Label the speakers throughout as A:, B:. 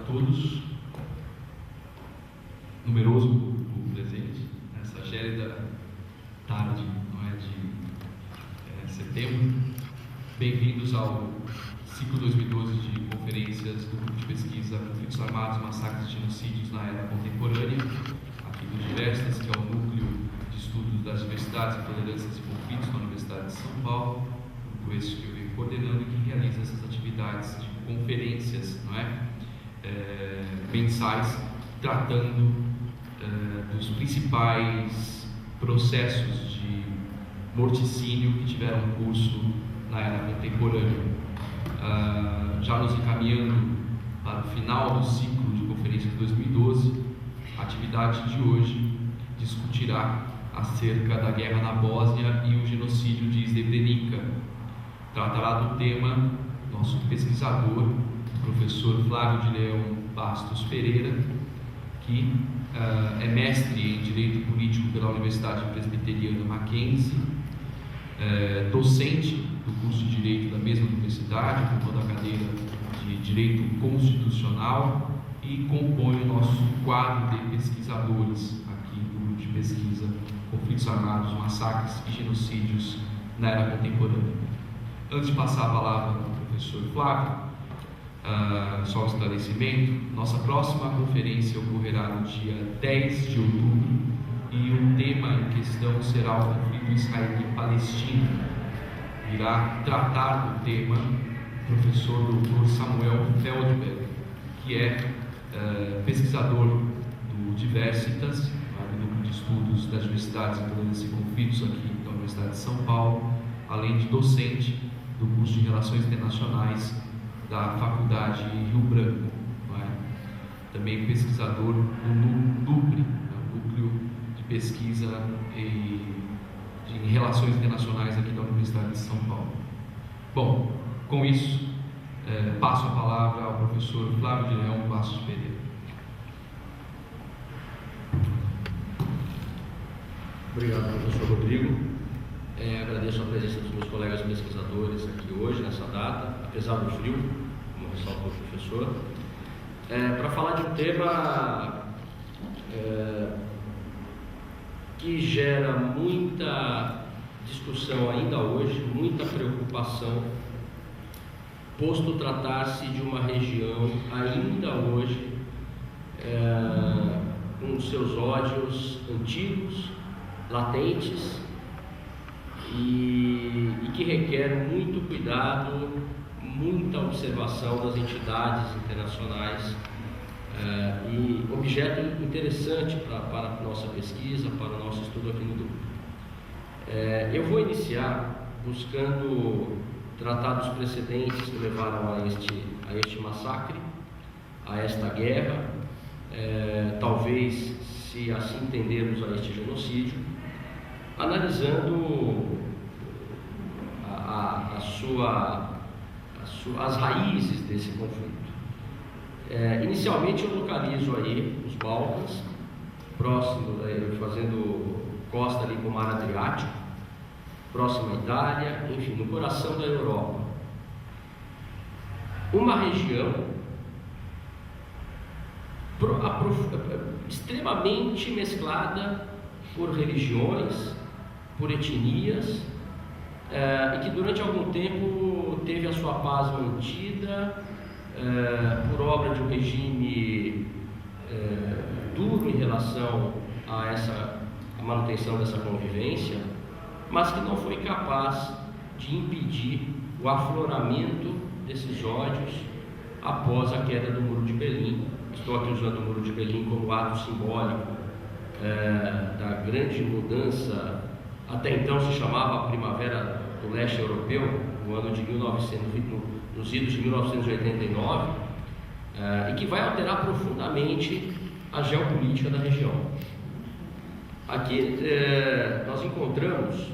A: todos, numeroso público presente, nessa gélida tarde, não é, de setembro. Bem-vindos ao ciclo 2012 de conferências do Grupo de Pesquisa Conflitos Armados, Massacres e Genocídios na Era Contemporânea, aqui do Diversas, que é o núcleo de estudos das diversidades, intolerâncias e conflitos na Universidade de São Paulo, grupo esse que eu venho coordenando e que realiza essas atividades de conferências, não é, mensais, tratando dos principais processos de morticínio que tiveram curso na era contemporânea. Já nos encaminhando para o final do ciclo de conferências de 2012, a atividade de hoje discutirá acerca da guerra na Bósnia e o genocídio de Srebrenica. Tratará do tema nosso pesquisador, o professor Flávio de Leão Bastos Pereira, que é mestre em Direito Político pela Universidade Presbiteriana Mackenzie, docente do curso de Direito da mesma universidade, com toda a cadeira de Direito Constitucional, e compõe o nosso quadro de pesquisadores aqui do Grupo de Pesquisa Conflitos Armados, Massacres e Genocídios na Era Contemporânea. Antes de passar a palavra para o professor Flávio, só um esclarecimento: nossa próxima conferência ocorrerá no dia 10 de outubro e o tema em questão será o conflito israeli-palestino. Irá tratar do tema o professor Dr. Samuel Feldberg, que é pesquisador do Diversitas, do Grupo de Estudos das Diversidades, Intolerância e Conflitos aqui da Universidade de São Paulo, além de docente do curso de Relações Internacionais da Faculdade Rio Branco, também pesquisador do NUPRE, Núcleo de Pesquisa em Relações Internacionais aqui da Universidade de São Paulo. Bom, com isso, passo a palavra ao professor Flávio de Leão Bastos Pereira.
B: Obrigado, professor Rodrigo. Agradeço a presença dos meus colegas pesquisadores aqui hoje, nessa data, apesar do frio, como ressaltou o professor, para falar de um tema que gera muita discussão ainda hoje, muita preocupação, posto tratar-se de uma região ainda hoje com seus ódios antigos, latentes, e que requer muito cuidado, muita observação das entidades internacionais, e objeto interessante para a nossa pesquisa, para o nosso estudo aqui no grupo. Eu vou iniciar buscando tratar dos precedentes que levaram a este massacre, a esta guerra, talvez, se assim entendermos, a este genocídio, analisando as raízes desse conflito. Inicialmente eu localizo aí os Balcãs, próximo, fazendo costa ali com o Mar Adriático, próximo à Itália, enfim, no coração da Europa. Uma região extremamente mesclada por religiões, por etnias, e que durante algum tempo teve a sua paz mantida por obra de um regime duro em relação a manutenção dessa convivência, mas que não foi capaz de impedir o afloramento desses ódios após a queda do Muro de Berlim. Estou aqui usando o Muro de Berlim como ato simbólico da grande mudança. Até então se chamava a Primavera do Leste Europeu, no ano de 1900, nos idos de 1989, e que vai alterar profundamente a geopolítica da região. Aqui nós encontramos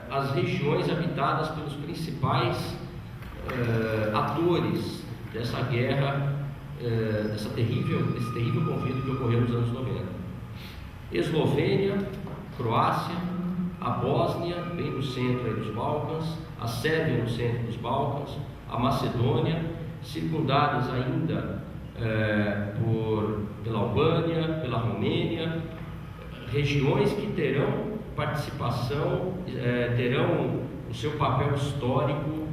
B: as regiões habitadas pelos principais atores dessa guerra, desse terrível conflito que ocorreu nos anos 90. Eslovênia, Croácia, a Bósnia, bem no centro aí dos Balcãs, a Sérvia no centro dos Balcãs, a Macedônia circundadas ainda pela Albânia, pela Romênia, regiões que terão participação, terão o seu papel histórico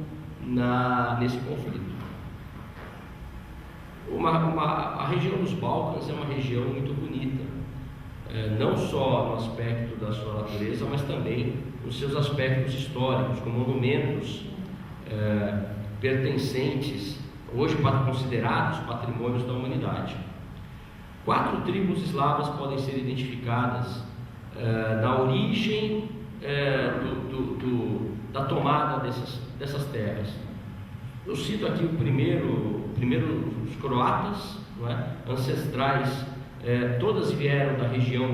B: nesse conflito. A região dos Balcãs é uma região muito bonita, não só no aspecto da sua natureza, mas também nos seus aspectos históricos, com monumentos pertencentes, hoje considerados patrimônios da humanidade. 4 tribos eslavas podem ser identificadas na origem da tomada dessas terras. Eu cito aqui primeiro os croatas, não é? Ancestrais, todas vieram da região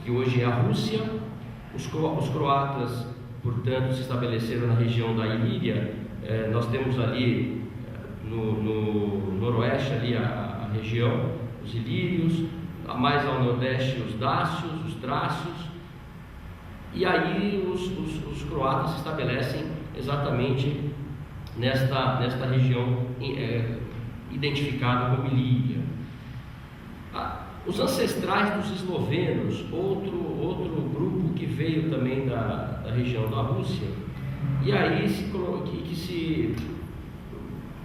B: que hoje é a Rússia. Os croatas, portanto, se estabeleceram na região da Ilíria. Nós temos ali no noroeste ali a região, os ilírios, mais ao nordeste os dácios, os trácios, e aí os croatas se estabelecem exatamente nesta região identificada como Ilíria. Os ancestrais dos eslovenos, outro grupo que veio também da região da Rússia, e aí que se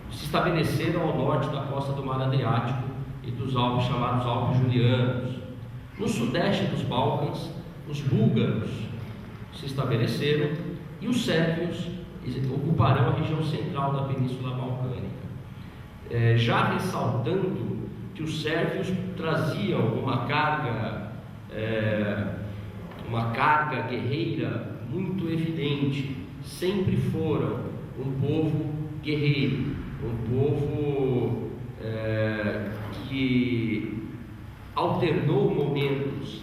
B: estabeleceram ao norte da costa do Mar Adriático e dos Alpes, chamados Alpes Julianos. No sudeste dos Balcãs, os búlgaros se estabeleceram e os sérvios ocuparão a região central da Península Balcânica. Já ressaltando que os sérvios traziam uma carga guerreira muito evidente, sempre foram um povo guerreiro, um povo que alternou momentos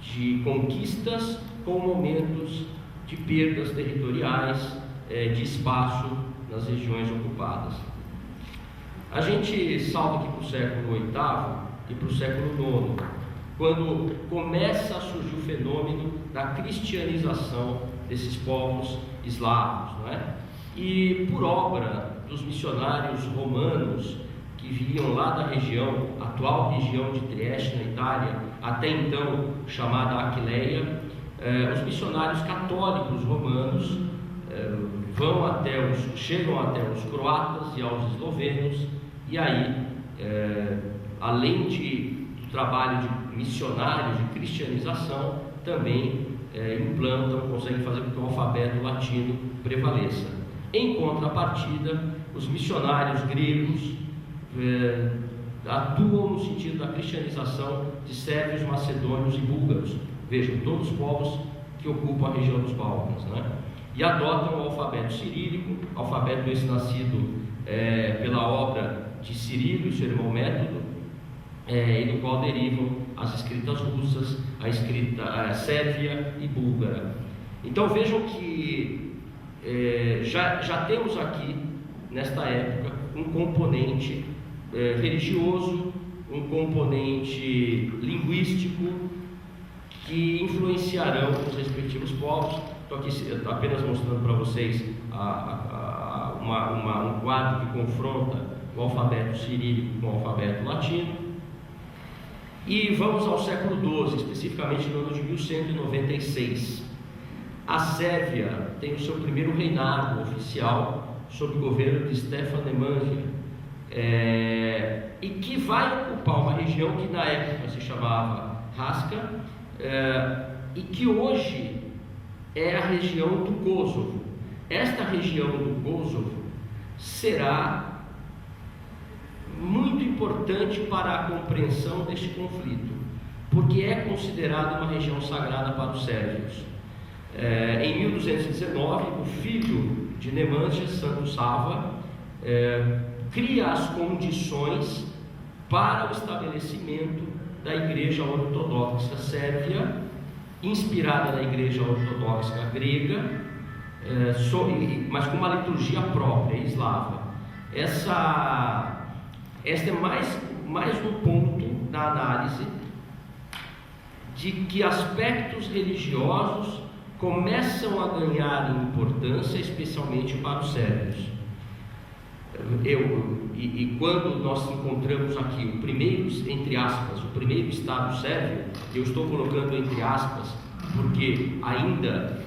B: de conquistas com momentos de perdas territoriais, de espaço nas regiões ocupadas. A gente salta aqui para o século VIII e para o século IX, quando começa a surgir o fenômeno da cristianização desses povos eslavos, não é? E por obra dos missionários romanos que vinham lá da região, atual região de Trieste, na Itália, até então chamada Aquileia, os missionários católicos romanos chegam até os croatas e aos eslovenos, e aí, além do trabalho de missionários de cristianização, também conseguem fazer com que o alfabeto latino prevaleça. Em contrapartida, os missionários gregos atuam no sentido da cristianização de sérvios, macedônios e búlgaros. Vejam, todos os povos que ocupam a região dos Balcãs, né? E adotam o alfabeto cirílico, alfabeto esse nascido pela obra de Cirilo e seu irmão Método, e do qual derivam as escritas russas, a escrita sérvia e búlgara. Então vejam que já temos aqui, nesta época, um componente religioso, um componente linguístico que influenciarão os respectivos povos. Estou aqui apenas mostrando para vocês um quadro que confronta o alfabeto cirílico com o alfabeto latino. E vamos ao século XII, especificamente no ano de 1196. A Sérvia tem o seu primeiro reinado oficial sob o governo de Stefan Nemanja, e que vai ocupar uma região que na época se chamava Raška, e que hoje é a região do Kosovo. Esta região do Kosovo será muito importante para a compreensão deste conflito, porque é considerada uma região sagrada para os sérvios. Em 1219, o filho de Nemanja, Santo Sava, cria as condições para o estabelecimento da Igreja Ortodoxa Sérvia, inspirada na Igreja Ortodoxa grega, mas com uma liturgia própria, eslava. Este é mais um ponto da análise de que aspectos religiosos começam a ganhar importância, especialmente para os sérvios. quando nós encontramos aqui o primeiro, entre aspas, o primeiro Estado sérvio, eu estou colocando entre aspas, porque ainda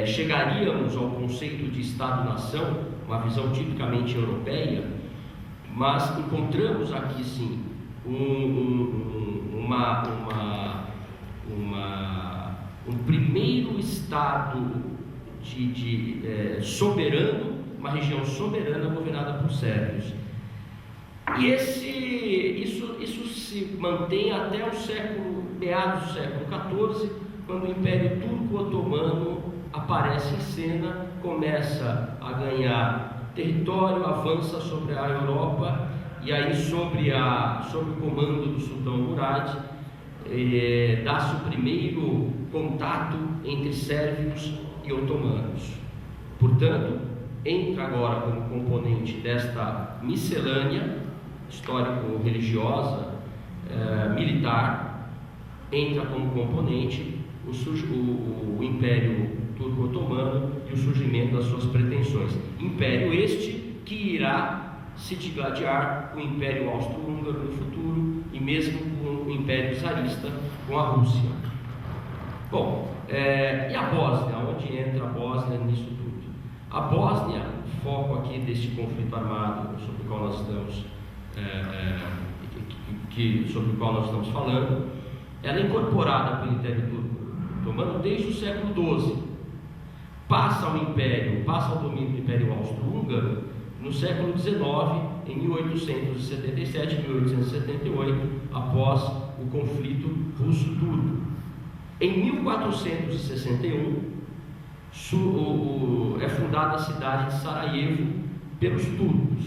B: chegaríamos ao conceito de Estado-nação, uma visão tipicamente europeia, mas encontramos aqui sim um primeiro Estado soberano, uma região soberana governada por sérvios. E isso se mantém até meados do século XIV, quando o Império Turco-Otomano aparece em cena, começa a ganhar território, avança sobre a Europa, e aí sob o comando do Sultão Murad, dá-se o primeiro contato entre sérvios e otomanos. Portanto, entra agora como componente desta miscelânea histórico-religiosa, militar, entra como componente o Império Turco-Otomano e o surgimento das suas pretensões. Império este que irá se digladiar com o Império Austro-Húngaro no futuro e mesmo com o Império Czarista, com a Rússia. Bom, e a Bósnia? Onde entra a Bósnia nisso tudo? A Bósnia, o foco aqui deste conflito armado sobre o qual nós estamos, falando, ela é incorporada pelo Império Turco-Otomano desde o século XII. Passa ao domínio do Império Austro-Húngaro no século XIX, em 1877 e 1878, após o conflito russo-turco. Em 1461, é fundada a cidade de Sarajevo pelos turcos,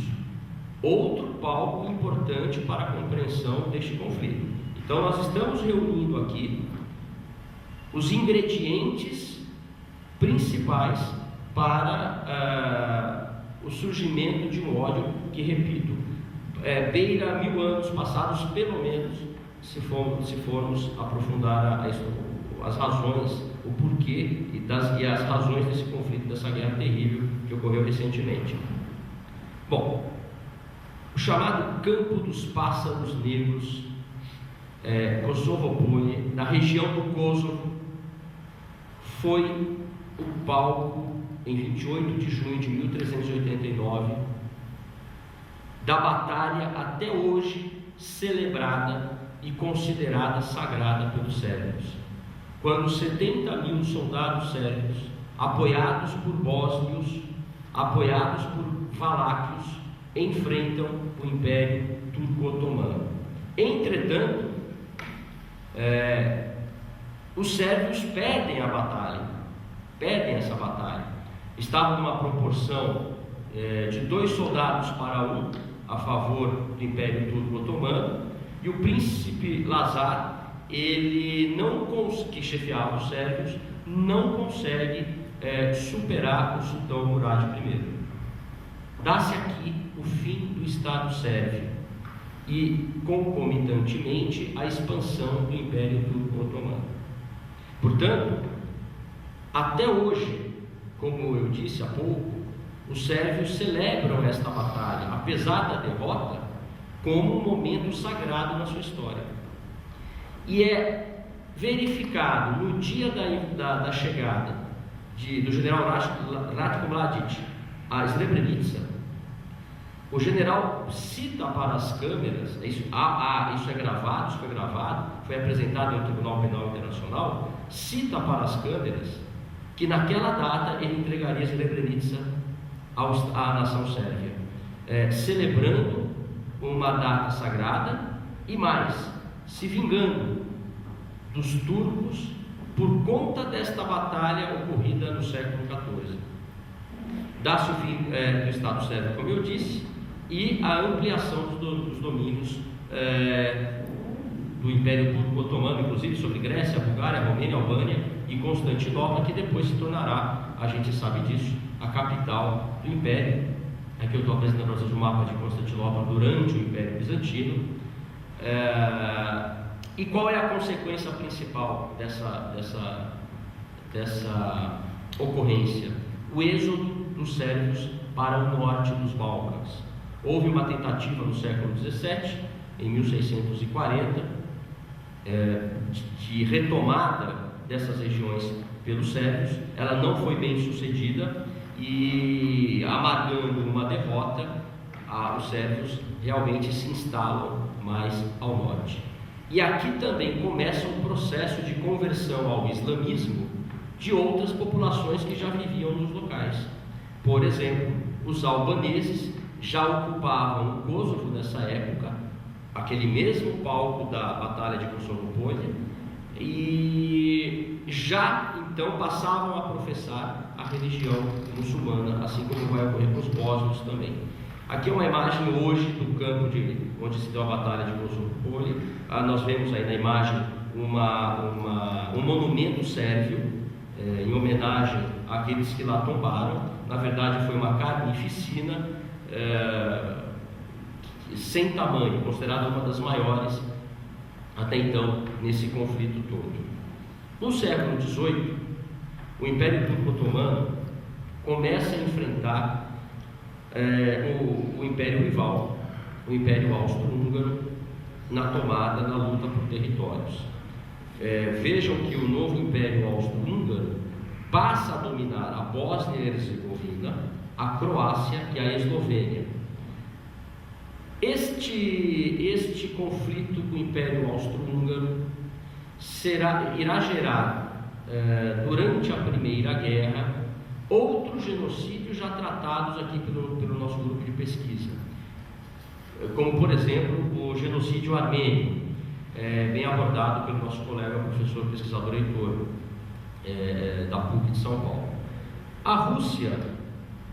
B: outro palco importante para a compreensão deste conflito. Então nós estamos reunindo aqui os ingredientes principais para o surgimento de um ódio que, repito, beira 1000 anos passados, pelo menos, se formos aprofundar as razões, o porquê e as razões desse conflito, dessa guerra terrível que ocorreu recentemente. Bom, o chamado Campo dos Pássaros Negros, Kosovo-Poli, na região do Kosovo, foi o palco, em 28 de junho de 1389, da batalha até hoje celebrada e considerada sagrada pelos sérvios, quando 70.000 soldados sérvios, apoiados por bósnios, apoiados por valáquios, enfrentam o Império Turco-Otomano. Entretanto, os sérvios perdem essa batalha. Estavam numa proporção de 2 soldados para 1 a favor do Império Turco-Otomano, e o príncipe Lazar, que chefiava os sérvios, não consegue superar o sultão Murad I. Dá-se aqui o fim do Estado sérvio e, concomitantemente, a expansão do Império Turco-Otomano. Portanto, até hoje, como eu disse há pouco, os sérvios celebram esta batalha, apesar da derrota, como um momento sagrado na sua história. E é verificado no dia da chegada do general Ratko Mladic a Srebrenica. O general cita para as câmeras, isso é gravado, isso foi gravado, foi apresentado no Tribunal Penal Internacional, cita para as câmeras que naquela data ele entregaria Srebrenica à nação sérvia, celebrando uma data sagrada e mais, se vingando dos turcos por conta desta batalha ocorrida no século XIV. Dá-se o fim do Estado sérvio, como eu disse, e a ampliação dos domínios do Império Turco-Otomano, inclusive sobre Grécia, Bulgária, Romênia, Albânia e Constantinopla, que depois se tornará, a gente sabe disso, a capital do Império. Aqui eu estou apresentando para vocês o mapa de Constantinopla durante o Império Bizantino. E qual é a consequência principal dessa ocorrência? O êxodo dos sérvios para o norte dos Balcãs. Houve uma tentativa no século XVII, em 1640, de retomada dessas regiões pelos sérvios. Ela não foi bem sucedida e, amargando uma derrota, os sérvios realmente se instalam mais ao norte. E aqui também começa um processo de conversão ao islamismo de outras populações que já viviam nos locais. Por exemplo, os albaneses já ocupavam o Kosovo nessa época, aquele mesmo palco da Batalha de Kosovo-Polje, e já então passavam a professar a religião muçulmana, assim como vai ocorrer com os bósnios também. Aqui é uma imagem hoje do campo onde se deu a Batalha de Kosovo-Polje. Nós vemos aí na imagem um monumento sérvio em homenagem àqueles que lá tombaram. Na verdade, foi uma carnificina sem tamanho, considerada uma das maiores até então nesse conflito todo. No século XVIII, o Império Turco-Otomano começa a enfrentar o Império rival, o Império Austro-Húngaro, na tomada, na luta por territórios. Vejam que o novo Império Austro-Húngaro passa a dominar a Bósnia e Herzegovina, a Croácia e a Eslovênia. Este conflito com o Império Austro-Húngaro irá gerar, durante a Primeira Guerra, outros genocídios já tratados aqui pelo nosso grupo de pesquisa, como, por exemplo, o genocídio armênio, bem abordado pelo nosso colega professor pesquisador Heitor, da PUC de São Paulo. A Rússia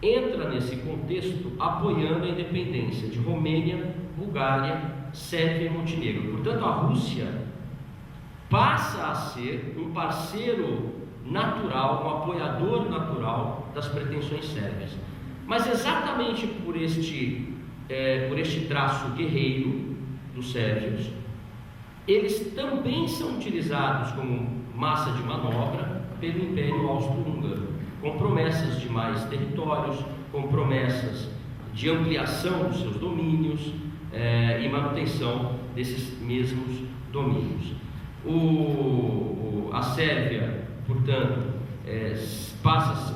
B: entra nesse contexto apoiando a independência de Romênia, Bulgária, Sérvia e Montenegro. Portanto, a Rússia passa a ser um parceiro natural, um apoiador natural das pretensões sérvias. Mas exatamente por este traço guerreiro dos sérvios, eles também são utilizados como massa de manobra pelo Império Austro-Húngaro, com promessas de mais territórios, com promessas de ampliação dos seus domínios e manutenção desses mesmos domínios. A Sérvia, portanto,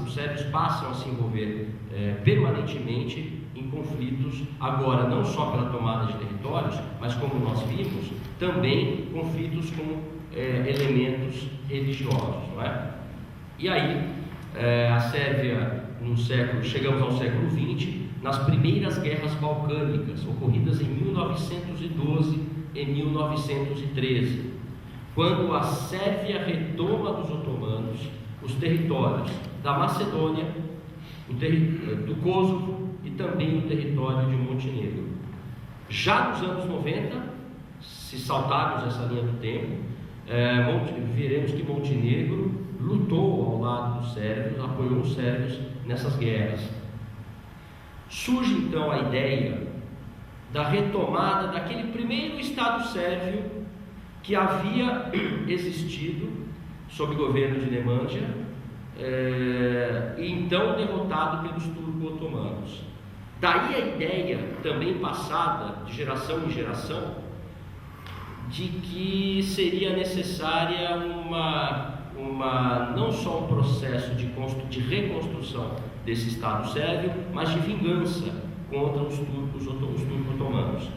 B: os sérvios passam a se envolver permanentemente em conflitos, agora não só pela tomada de territórios, mas, como nós vimos, também conflitos com elementos religiosos, não é? E aí, a Sérvia, chegamos ao século XX, nas primeiras guerras balcânicas, ocorridas em 1912 e 1913, quando a Sérvia retoma dos otomanos os territórios da Macedônia, do Kosovo e também o território de Montenegro. Já nos anos 90, se saltarmos essa linha do tempo, veremos que Montenegro lutou ao lado dos sérvios, apoiou os sérvios nessas guerras. Surge então a ideia da retomada daquele primeiro Estado sérvio que havia existido sob o governo de Nemanja, e então derrotado pelos turco-otomanos. Daí a ideia, também passada de geração em geração, de que seria necessária não só um processo de reconstrução desse Estado sérvio, mas de vingança contra os turco-otomanos.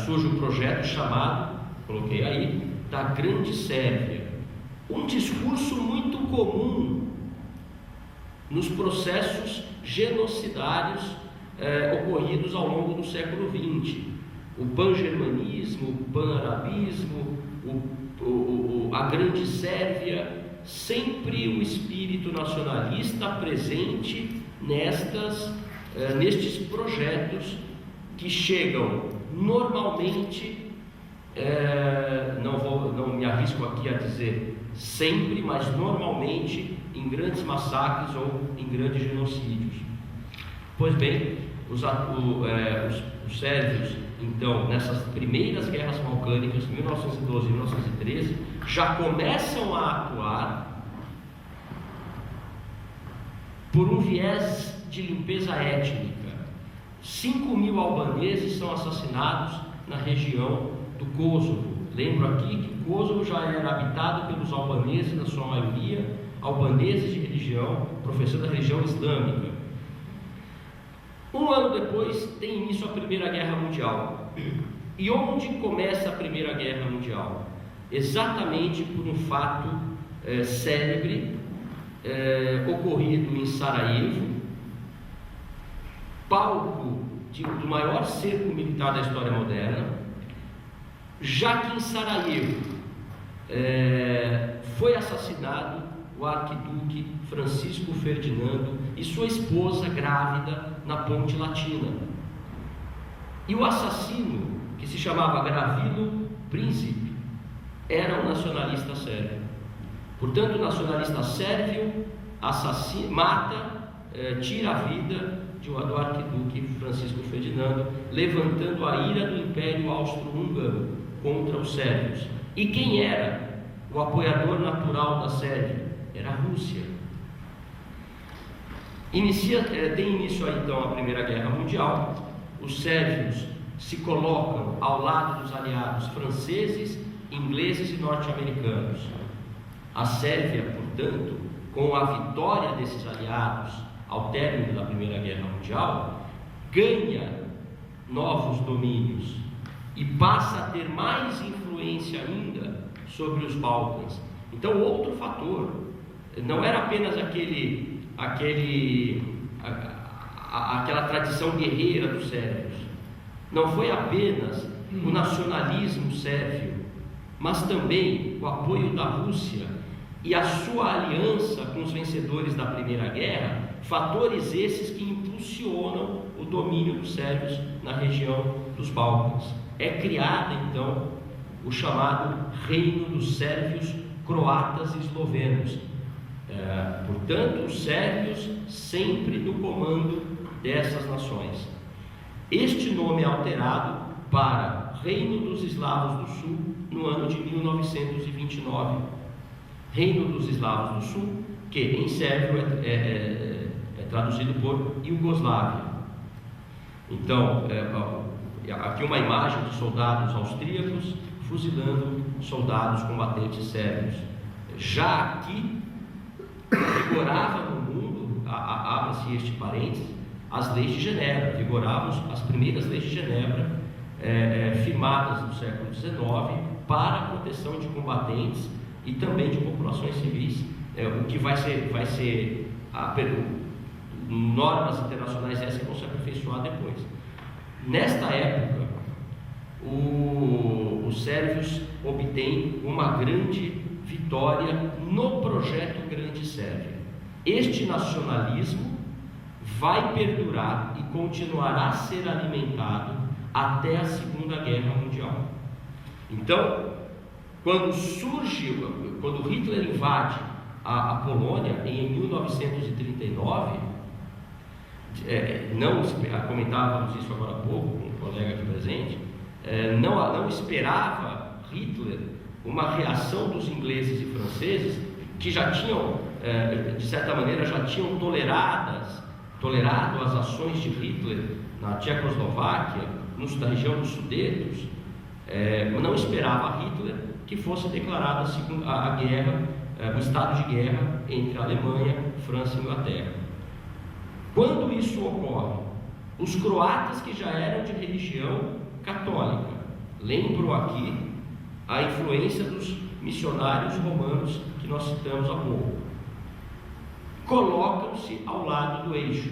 B: Surge um projeto chamado, coloquei aí, da Grande Sérvia, um discurso muito comum nos processos genocidários ocorridos ao longo do século XX. O pan-germanismo, o pan-arabismo, a Grande Sérvia, sempre o espírito nacionalista presente nestes projetos que chegam normalmente, não me arrisco aqui a dizer sempre, mas normalmente em grandes massacres ou em grandes genocídios. Pois bem, os sérvios, então, nessas primeiras guerras balcânicas, 1912 e 1913, já começam a atuar por um viés de limpeza étnica. 5.000 albaneses são assassinados na região do Kosovo. Lembro aqui que Kosovo já era habitado pelos albaneses, na sua maioria, albaneses de religião, professores da religião islâmica. Um ano depois tem início a Primeira Guerra Mundial. E onde começa a Primeira Guerra Mundial? Exatamente por um fato célebre ocorrido em Sarajevo, palco do maior cerco militar da história moderna, já que em Sarajevo foi assassinado o arquiduque Francisco Ferdinando e sua esposa grávida na Ponte Latina. E o assassino, que se chamava Gavrilo Princip, era um nacionalista sérvio. Portanto, o nacionalista sérvio mata, tira a vida do arquiduque Francisco Ferdinando, levantando a ira do Império Austro-Húngaro contra os sérvios. E quem era o apoiador natural da Sérvia? Era a Rússia. Tem início aí, então, a Primeira Guerra Mundial. Os sérvios se colocam ao lado dos aliados franceses, ingleses e norte-americanos. A Sérvia, portanto, com a vitória desses aliados ao término da Primeira Guerra Mundial, ganha novos domínios e passa a ter mais influência ainda sobre os Balcãs. Então, outro fator, não era apenas aquela tradição guerreira dos sérvios, não foi apenas o nacionalismo sérvio, mas também o apoio da Rússia e a sua aliança com os vencedores da Primeira Guerra, fatores esses que impulsionam o domínio dos sérvios na região dos Balcãs. É criado então o chamado Reino dos Sérvios, Croatas e Eslovenos. Portanto, os sérvios sempre no comando dessas nações. Este nome é alterado para Reino dos Eslavos do Sul no ano de 1929. Reino dos Eslavos do Sul, que em sérvio é traduzido por Iugoslávia. Então, aqui uma imagem de soldados austríacos fuzilando soldados combatentes sérvios. Já aqui vigorava no mundo, abre-se este parênteses, as leis de Genebra, vigoravam as primeiras leis de Genebra, firmadas no século XIX para a proteção de combatentes e também de populações civis, o que vai ser normas internacionais essas que vão se aperfeiçoar depois. Nesta época, os sérvios obtêm uma grande vitória no projeto Grande Sérvia. Este nacionalismo vai perdurar e continuará a ser alimentado até a Segunda Guerra Mundial. Então, quando Hitler invade a Polônia em 1939, comentávamos isso agora há pouco com um colega aqui presente, não esperava Hitler uma reação dos ingleses e franceses que já tinham, de certa maneira, tolerado as ações de Hitler na Tchecoslováquia, na região dos Sudetos. Não esperava Hitler que fosse declarada a guerra, o estado de guerra entre a Alemanha, França e Inglaterra. Quando isso ocorre, os croatas que já eram de religião católica, lembro aqui a influência dos missionários romanos que nós citamos há pouco, colocam-se ao lado do eixo.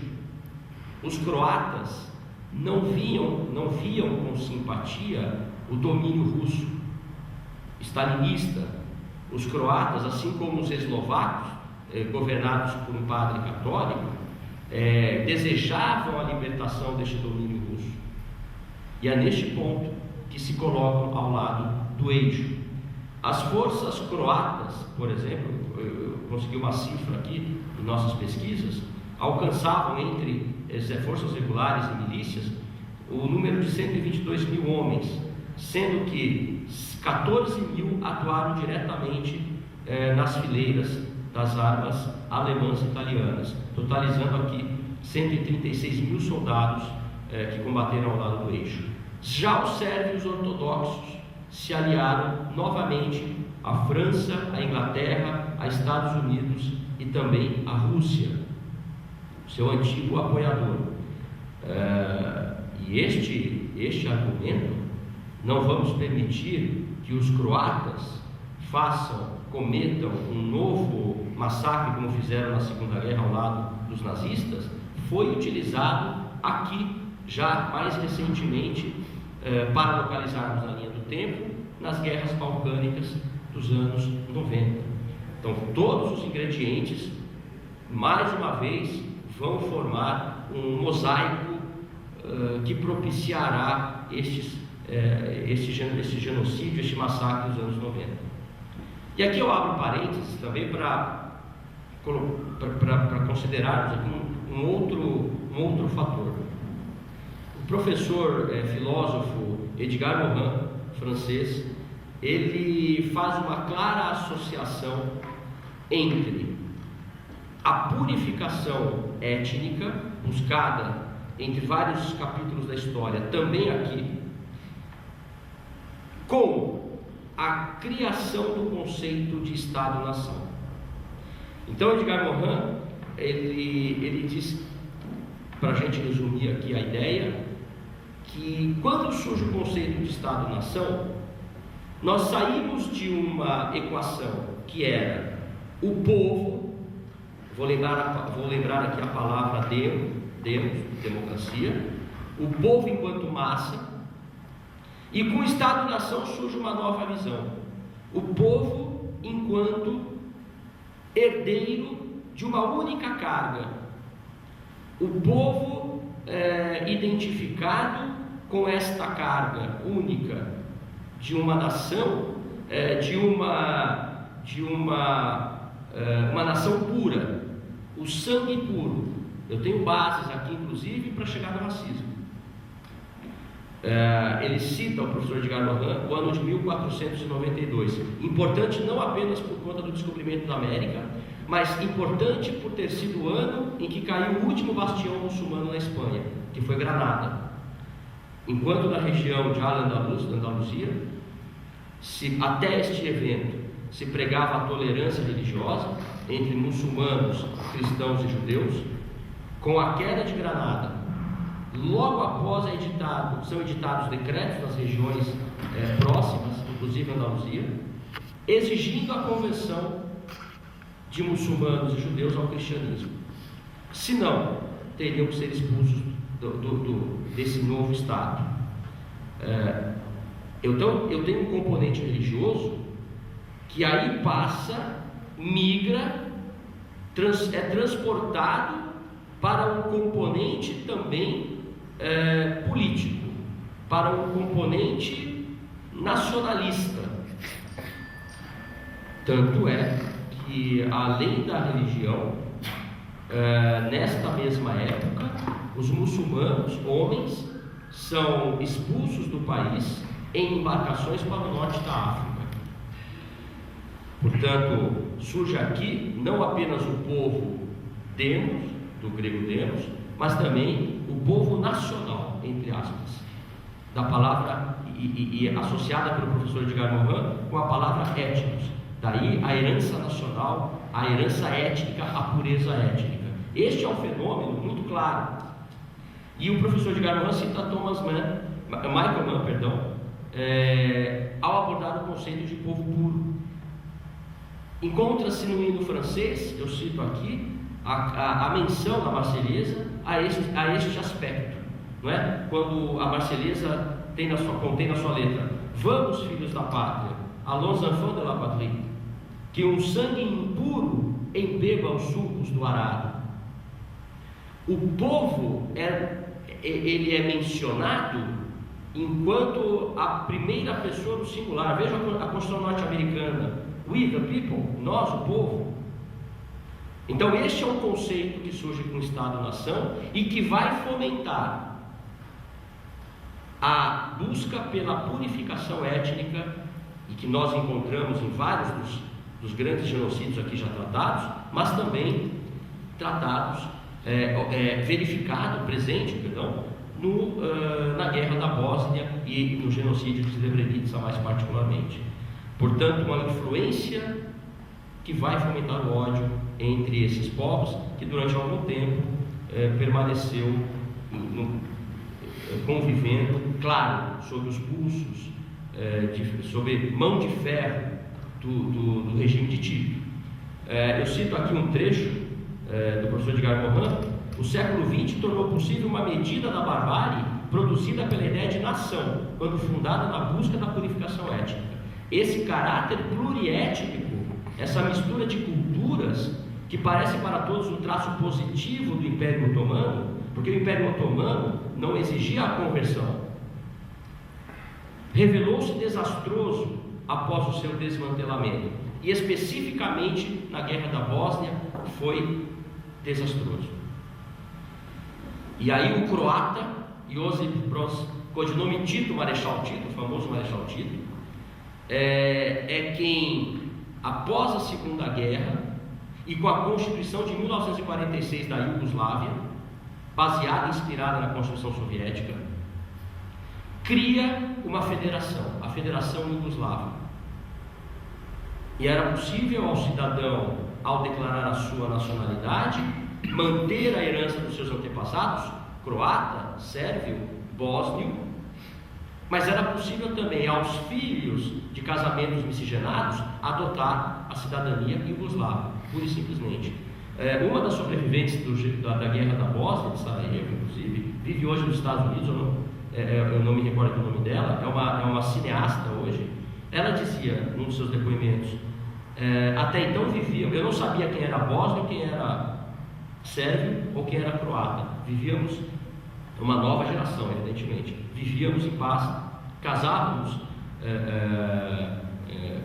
B: Os croatas não viam com simpatia o domínio russo, stalinista. Os croatas, assim como os eslovacos, governados por um padre católico, desejavam a libertação deste domínio russo. E é neste ponto que se colocam ao lado do eixo. As forças croatas, por exemplo, eu consegui uma cifra aqui em nossas pesquisas, alcançavam entre forças regulares e milícias o número de 122 mil homens, sendo que 14 mil atuaram diretamente nas fileiras das armas alemãs e italianas, totalizando aqui 136 mil soldados que combateram ao lado do eixo. Já os sérvios ortodoxos se aliaram novamente à França, à Inglaterra, a Estados Unidos e também à Rússia, seu antigo apoiador. E este argumento, não vamos permitir que os croatas cometam um novo massacre como fizeram na Segunda Guerra ao lado dos nazistas, foi utilizado aqui, já mais recentemente, para localizarmos na linha do tempo, nas guerras balcânicas dos anos 90. Então, todos os ingredientes, mais uma vez, vão formar um mosaico que propiciará esse genocídio, este massacre dos anos 90. E aqui eu abro parênteses também para considerarmos aqui um outro fator. O professor filósofo Edgar Morin, francês, ele faz uma clara associação entre a purificação étnica buscada entre vários capítulos da história, também aqui, com a criação do conceito de Estado-nação. Então, Edgar Morin, ele diz, para a gente resumir aqui a ideia, que quando surge o conceito de Estado-nação, nós saímos de uma equação que era o povo, vou lembrar aqui a palavra Deus, democracia, o povo enquanto massa, e com o Estado-nação surge uma nova visão, o povo enquanto herdeiro de uma única carga, o povo identificado com esta carga única de uma nação, uma nação pura, o sangue puro. Eu tenho bases aqui, inclusive, para chegar no racismo. Ele cita, o professor Edgar Morin, o ano de 1492, importante não apenas por conta do descobrimento da América, mas importante por ter sido o ano em que caiu o último bastião muçulmano na Espanha, que foi Granada. Enquanto na região de Al-Andaluzia, até este evento se pregava a tolerância religiosa entre muçulmanos, cristãos e judeus, com a queda de Granada, logo após são editados decretos nas regiões próximas, inclusive Andaluzia, exigindo a conversão de muçulmanos e judeus ao cristianismo. Senão, teriam que ser expulsos desse novo Estado. Eu tenho um componente religioso que aí migra, é transportado para um componente também político, para um componente nacionalista. Tanto é que, além da religião, nesta mesma época, os muçulmanos, homens, são expulsos do país em embarcações para o norte da África. Portanto, surge aqui não apenas o povo demos, do grego demos, mas também o povo nacional, entre aspas, da palavra e associada pelo professor Edgar Morin com a palavra étnicos. Daí a herança nacional, a herança étnica, a pureza étnica. Este é um fenômeno muito claro. E o professor Edgar Morin cita Michael Mann, ao abordar o conceito de povo puro. Encontra-se no hino francês, eu cito aqui, a menção da Marselhesa a este aspecto, não é? Quando a Marselhesa contém na sua letra: vamos, filhos da pátria, allons enfants de la patrie, que um sangue impuro embeba os sucos do arado. O povo ele é mencionado enquanto a primeira pessoa do singular. Veja a Constituição norte-americana: we the people, nós o povo. Então este é um conceito que surge com o Estado-nação e que vai fomentar a busca pela purificação étnica, e que nós encontramos em vários dos grandes genocídios aqui já tratados, mas também tratados verificado, presente, na guerra da Bósnia e no genocídio de Srebrenica mais particularmente. Portanto, uma influência que vai fomentar o ódio entre esses povos, que durante algum tempo permaneceu convivendo, claro, sob os pulsos, sob mão de ferro do regime de Tito. Eu cito aqui um trecho do professor Edgar Morin. O século XX tornou possível uma medida da barbárie produzida pela ideia de nação, quando fundada na busca da purificação étnica. Esse caráter pluriétnico, essa mistura de culturas, que parece para todos um traço positivo do Império Otomano, porque o Império Otomano não exigia a conversão, revelou-se desastroso após o seu desmantelamento, e especificamente na Guerra da Bósnia foi desastroso. E aí o croata Josip Broz, codinome Tito, Marechal Tito, o famoso Marechal Tito, é quem, após a Segunda Guerra e com a Constituição de 1946 da Iugoslávia, baseada e inspirada na Constituição Soviética, cria uma federação, a Federação Iugoslava. E era possível ao cidadão, ao declarar a sua nacionalidade, manter a herança dos seus antepassados, croata, sérvio, bósnio, mas era possível também aos filhos de casamentos miscigenados adotar a cidadania iugoslava, pura e simplesmente. Uma das sobreviventes da Guerra da Bósnia, de Sarajevo, inclusive, vive hoje nos Estados Unidos, eu não me recordo o nome dela, é uma cineasta hoje. Ela dizia, num dos seus depoimentos, até então vivíamos, eu não sabia quem era bósnio, quem era sérvio ou quem era croata. Vivíamos uma nova geração, evidentemente. Vivíamos em paz, casávamos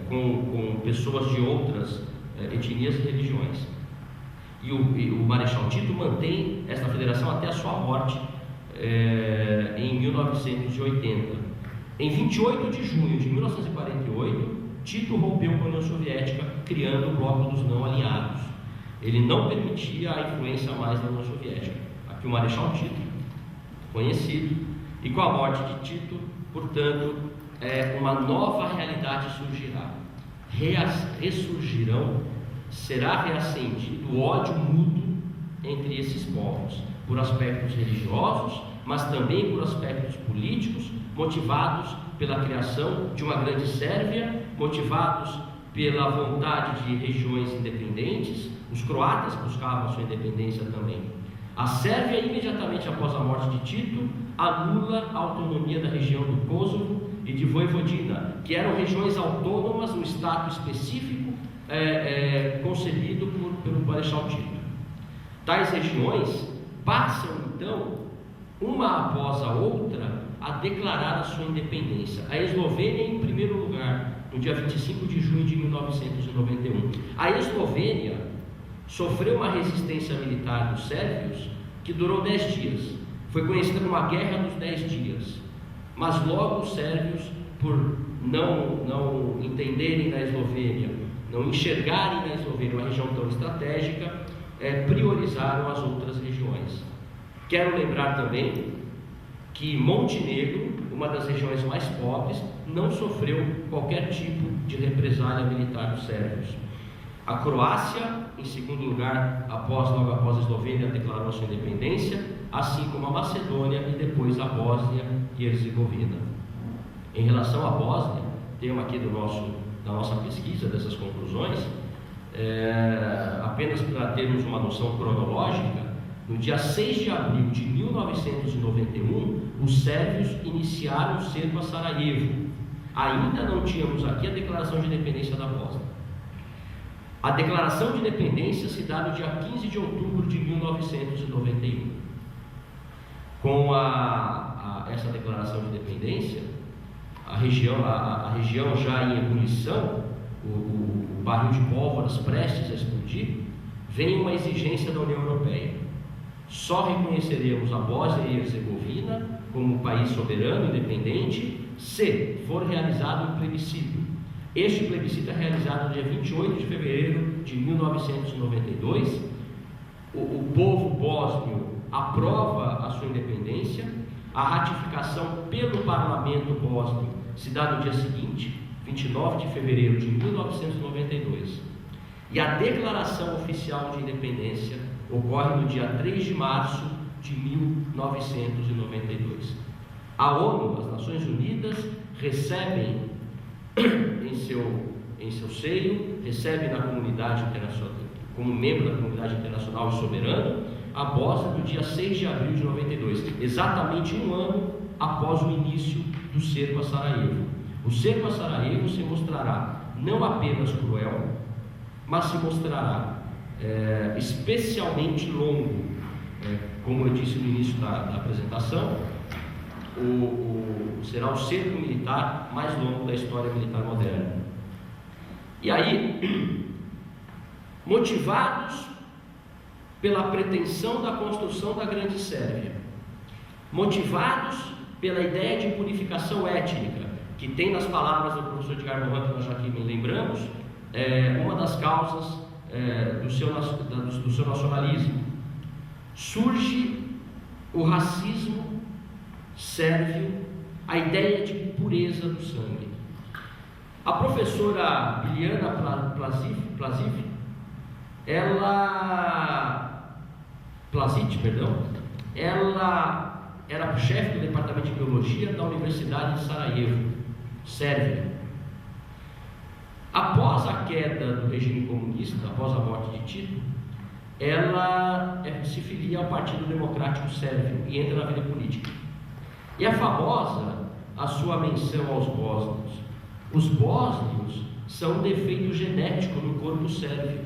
B: com pessoas de outras etnias e religiões. E o Marechal Tito mantém esta federação até a sua morte em 1980. Em 28 de junho de 1948, Tito rompeu com a União Soviética, criando o Bloco dos Não Alinhados. Ele não permitia a influência mais da União Soviética. Aqui o Marechal Tito, conhecido, e com a morte de Tito, portanto, uma nova realidade surgirá. Ressurgirão, será reacendido o ódio mútuo entre esses povos, por aspectos religiosos, mas também por aspectos políticos, motivados pela criação de uma grande Sérvia, motivados pela vontade de regiões independentes. Os croatas buscavam sua independência também. A Sérvia, imediatamente após a morte de Tito, anula a autonomia da região do Kosovo e de Vojvodina, que eram regiões autônomas, um status específico concebido pelo Marechal Tito. Tais regiões passam, então, uma após a outra, a declarar a sua independência. A Eslovênia, em primeiro lugar, no dia 25 de junho de 1991. A Eslovênia sofreu uma resistência militar dos sérvios que durou 10 dias. Foi conhecida como a Guerra dos 10 Dias. Mas logo os sérvios, por não entenderem na Eslovênia, não enxergarem na Eslovênia uma região tão estratégica, priorizaram as outras regiões. Quero lembrar também que Montenegro, uma das regiões mais pobres, não sofreu qualquer tipo de represália militar dos sérvios. A Croácia, em segundo lugar, logo após a Eslovênia, declarou sua independência, assim como a Macedônia e depois a Bósnia e Herzegovina. Em relação à Bósnia, tema aqui da nossa pesquisa, dessas conclusões, apenas para termos uma noção cronológica, no dia 6 de abril de 1991, os sérvios iniciaram o cerco a Sarajevo. Ainda não tínhamos aqui a declaração de independência da Bósnia. A declaração de independência se dá no dia 15 de outubro de 1991. Com essa declaração de independência, a região já em ebulição, o barril de pólvoras prestes a explodir, vem uma exigência da União Europeia. Só reconheceremos a Bósnia e Herzegovina como país soberano e independente se for realizado um plebiscito. Este plebiscito é realizado no dia 28 de fevereiro de 1992 o povo bósnio aprova a sua independência, a ratificação pelo parlamento bósnio se dá no dia seguinte, 29 de fevereiro de 1992, e a declaração oficial de independência ocorre no dia 3 de março de 1992. A ONU, as Nações Unidas, recebem em seu seio, recebem na comunidade internacional, como membro da comunidade internacional e soberano, a Bósnia no dia 6 de abril de 92, exatamente um ano após o início do cerco a Sarajevo. O cerco a Sarajevo se mostrará não apenas cruel, mas se mostrará especialmente longo. Como eu disse no início da apresentação, será o cerco militar mais longo da história militar moderna. E aí, motivados pela pretensão da construção da Grande Sérvia, motivados pela ideia de purificação étnica, que tem nas palavras do professor Edgar Morin, que nós já aqui lembramos, uma das causas do seu nacionalismo, surge o racismo sérvio, a ideia de pureza do sangue. A professora Biljana Plazic, ela era chefe do departamento de biologia da Universidade de Sarajevo, Sérvia. Após a queda do regime comunista, após a morte de Tito, ela se filia ao Partido Democrático Sérvio e entra na vida política. E é famosa a sua menção aos bósnios. Os bósnios são um defeito genético no corpo sérvio.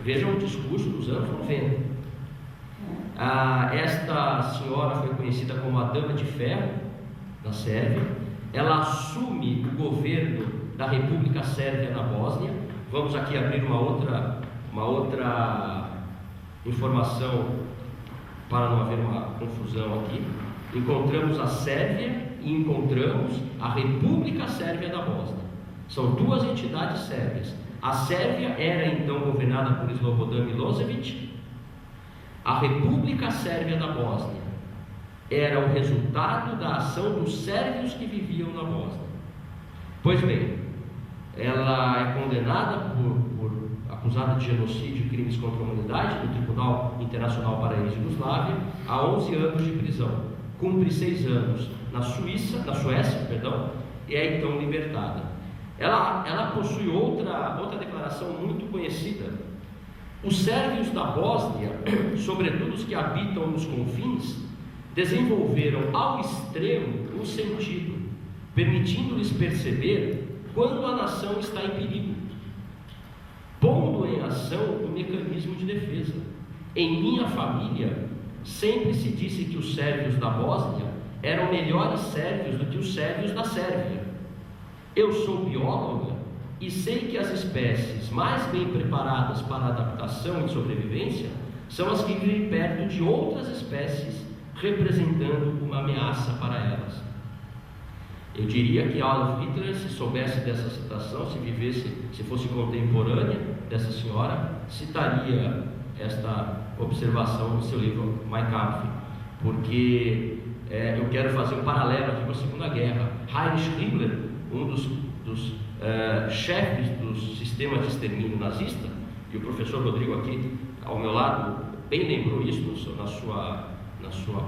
B: Vejam o discurso dos anos 90. Esta senhora foi conhecida como a Dama de Ferro da Sérvia. Ela assume o governo da República Sérvia na Bósnia. Vamos aqui abrir uma outra informação para não haver uma confusão aqui. Encontramos a Sérvia e encontramos a República Sérvia da Bósnia. São duas entidades sérvias. A Sérvia era então governada por Slobodan Milosevic. A República Sérvia da Bósnia era o resultado da ação dos sérvios que viviam na Bósnia. Pois bem, ela é condenada acusada de genocídio e crimes contra a humanidade no Tribunal Internacional para a Ex-Yugoslávia a 11 anos de prisão. Cumpre 6 anos na Suécia, e é então libertada. Ela possui outra declaração muito conhecida. Os sérvios da Bósnia, sobretudo os que habitam nos confins, desenvolveram ao extremo um sentido, permitindo-lhes perceber quando a nação está em perigo, pondo em ação o mecanismo de defesa. Em minha família, sempre se disse que os sérvios da Bósnia eram melhores sérvios do que os sérvios da Sérvia. Eu sou bióloga e sei que as espécies mais bem preparadas para a adaptação e sobrevivência são as que vivem perto de outras espécies, representando uma ameaça para elas. Eu diria que Adolf Hitler, se soubesse dessa citação, se fosse contemporânea dessa senhora, citaria esta observação no seu livro Mein Kampf, porque eu quero fazer um paralelo aqui com a Segunda Guerra. Heinrich Himmler, um dos chefes do sistema de extermínio nazista, e o professor Rodrigo aqui ao meu lado bem lembrou isso na sua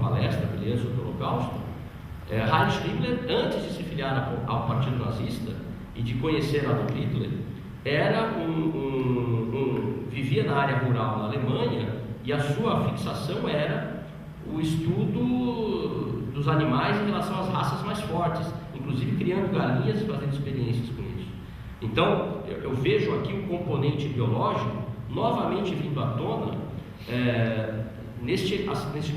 B: palestra brilhante sobre o Holocausto. Heinrich Himmler, antes de se filiar ao Partido Nazista e de conhecer Adolf Hitler, vivia na área rural na Alemanha, e a sua fixação era o estudo dos animais em relação às raças mais fortes, inclusive criando galinhas e fazendo experiências com isso. Então, eu vejo aqui um componente biológico novamente vindo à tona neste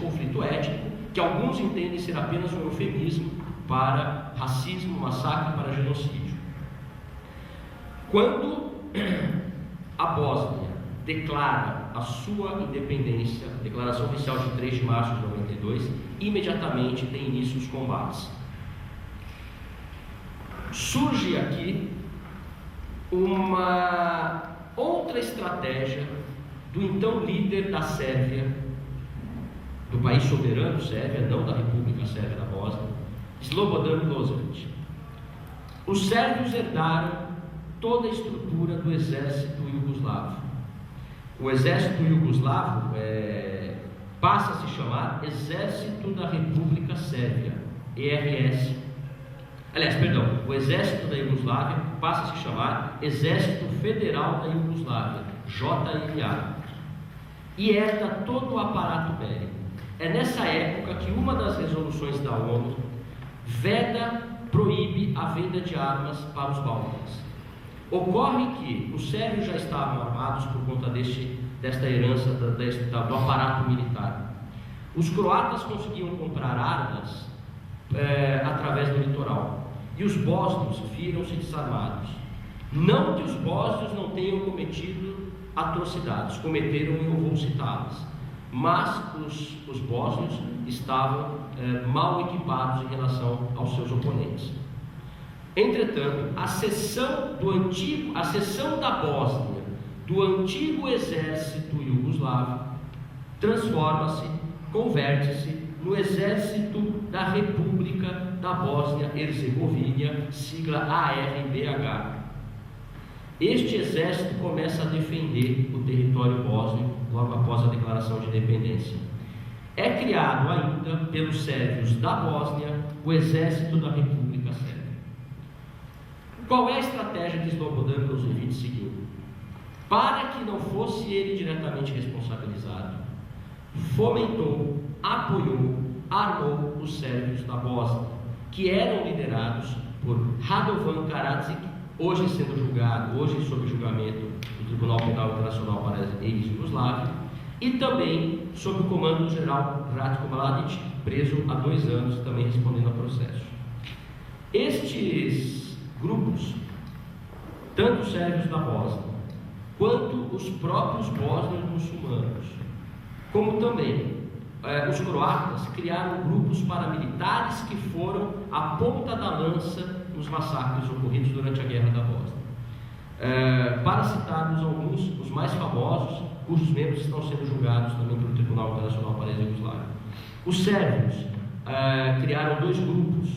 B: conflito étnico, que alguns entendem ser apenas um eufemismo para racismo, massacre, para genocídio. Quando a Bósnia declara a sua independência, declaração oficial de 3 de março de 92, imediatamente tem início os combates. Surge aqui uma outra estratégia do então líder da Sérvia, do país soberano Sérvia, não da República Sérvia da Bósnia, Slobodan Milošević. Os sérvios herdaram toda a estrutura do exército iugoslavo. O exército iugoslavo passa a se chamar Exército da República Sérvia, ERS. Aliás, perdão, o exército da Iugoslávia passa a se chamar Exército Federal da Iugoslávia, JFA, e herda todo o aparato bélico. É nessa época que uma das resoluções da ONU proíbe a venda de armas para os Bálcanos. Ocorre que os sérvios já estavam armados por conta desta herança do aparato militar. Os croatas conseguiam comprar armas através do litoral, e os bósnios viram-se desarmados. Não que os bósnios não tenham cometido atrocidades, cometeram e eu vou citá-las, mas os bósnios estavam mal equipados em relação aos seus oponentes. Entretanto, a seção da Bósnia do antigo exército iugoslavo converte-se no Exército da República da Bósnia-Herzegovina, sigla ARBH. Este exército começa a defender o território bósnio logo após a declaração de independência. É criado ainda pelos sérvios da Bósnia o Exército da República Sérvia. Qual é a estratégia que Slobodan Milošević seguiu? Para que não fosse ele diretamente responsabilizado, fomentou, apoiou, armou os sérvios da Bósnia, que eram liderados por Radovan Karadzic, hoje sob julgamento do Tribunal Penal Internacional para a ex-Yugoslávia, e também sob o comando do general Ratko Mladić, preso há 2 anos, também respondendo a processo. Estes grupos, tanto os sérvios da Bósnia, quanto os próprios bósnios muçulmanos, como também os croatas, criaram grupos paramilitares que foram a ponta da lança nos massacres ocorridos durante a Guerra da Bósnia. Para citarmos alguns, os mais famosos, cujos membros estão sendo julgados também pelo Tribunal Internacional para a Iugoslávia. Os sérvios criaram 2 grupos,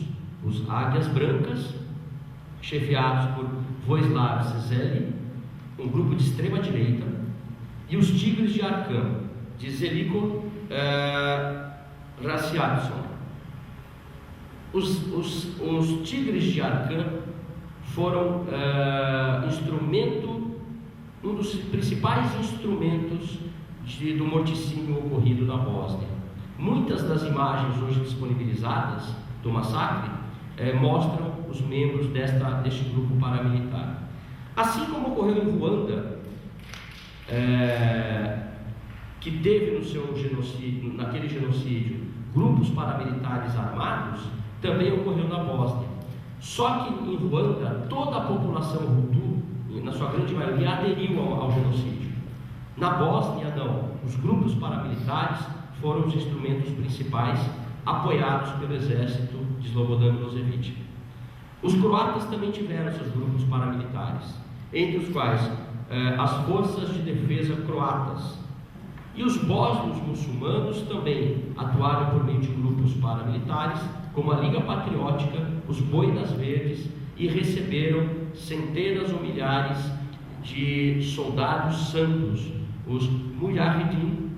B: os Águias Brancas, chefiados por Vojislav Šešelj, um grupo de extrema direita, e os Tigres de Arkan, de Željko Raščanin. Os Tigres de Arkan foram um dos principais instrumentos do morticínio ocorrido na Bósnia. Muitas das imagens hoje disponibilizadas do massacre mostram os membros deste grupo paramilitar. Assim como ocorreu em Ruanda, que teve naquele genocídio, grupos paramilitares armados, também ocorreu na Bósnia. Só que em Ruanda, toda a população Hutu, na sua grande maioria, aderiu ao genocídio. Na Bósnia, não. Os grupos paramilitares foram os instrumentos principais, apoiados pelo exército de Slobodan Milošević. Os croatas também tiveram seus grupos paramilitares, entre os quais as forças de defesa croatas. E os bósnios muçulmanos também atuaram por meio de grupos paramilitares, como a Liga Patriótica, os Boinas Verdes, e receberam centenas ou milhares de soldados santos, os Mujahidin,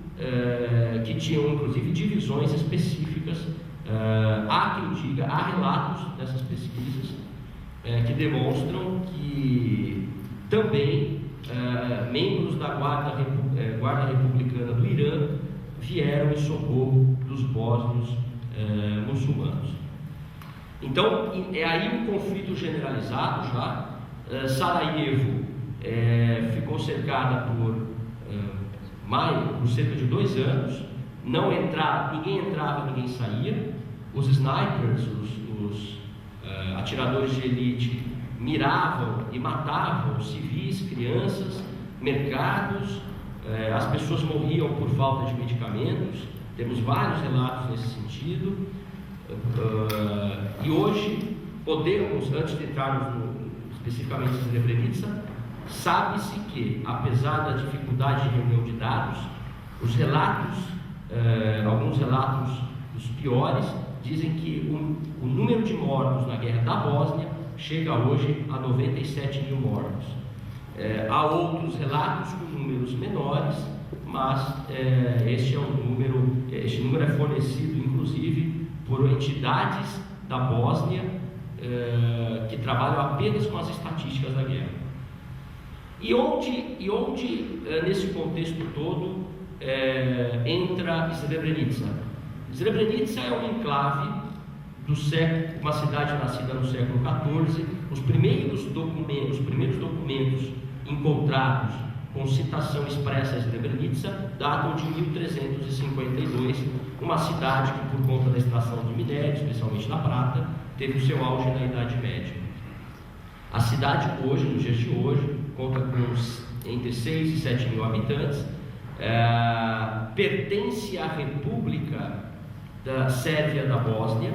B: que tinham inclusive divisões específicas. Há quem diga, há relatos dessas pesquisas que demonstram que também membros da Guarda Republicana do Irã vieram em socorro dos bósnios muçulmanos. Então, é aí um conflito generalizado já. Sarajevo ficou cercada por cerca de 2 anos. Ninguém entrava, ninguém saía. Os snipers, os atiradores de elite, miravam e matavam civis, crianças, mercados. As pessoas morriam por falta de medicamentos. Temos vários relatos nesse sentido. E hoje podemos, antes de entrarmos especificamente em Srebrenica, Sabe-se que, apesar da dificuldade de reunião de dados, os relatos, alguns relatos dos piores, dizem que o número de mortos na guerra da Bósnia chega hoje a 97 mil mortos. Há outros relatos com números menores, mas este número é fornecido inclusive por entidades da Bósnia que trabalham apenas com as estatísticas da guerra. E onde nesse contexto todo entra Srebrenica? Srebrenica é um enclave do século, uma cidade nascida no século XIV. Os primeiros documentos encontrados com citação expressa a Srebrenica datam de 1352, uma cidade que, por conta da extração de minério, especialmente da prata, teve o seu auge na Idade Média. A cidade hoje, nos dias de hoje, conta com entre 6 e 7 mil habitantes, pertence à República da Sérvia da Bósnia.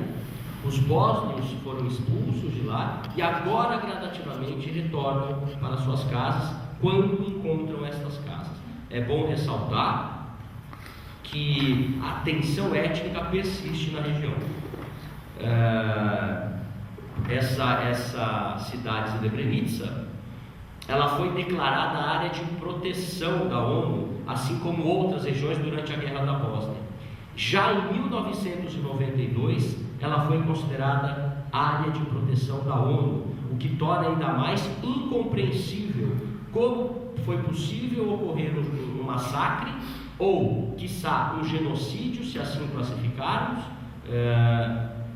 B: Os bósnios foram expulsos de lá e agora gradativamente retornam para suas casas quando encontram estas casas. É bom ressaltar que a tensão étnica persiste na região. Essa cidade de Srebrenica, ela foi declarada área de proteção da ONU, assim como outras regiões durante a Guerra da Bósnia. Já em 1992, ela foi considerada área de proteção da ONU, o que torna ainda mais incompreensível como foi possível ocorrer um massacre ou, quiçá, um genocídio, se assim classificarmos,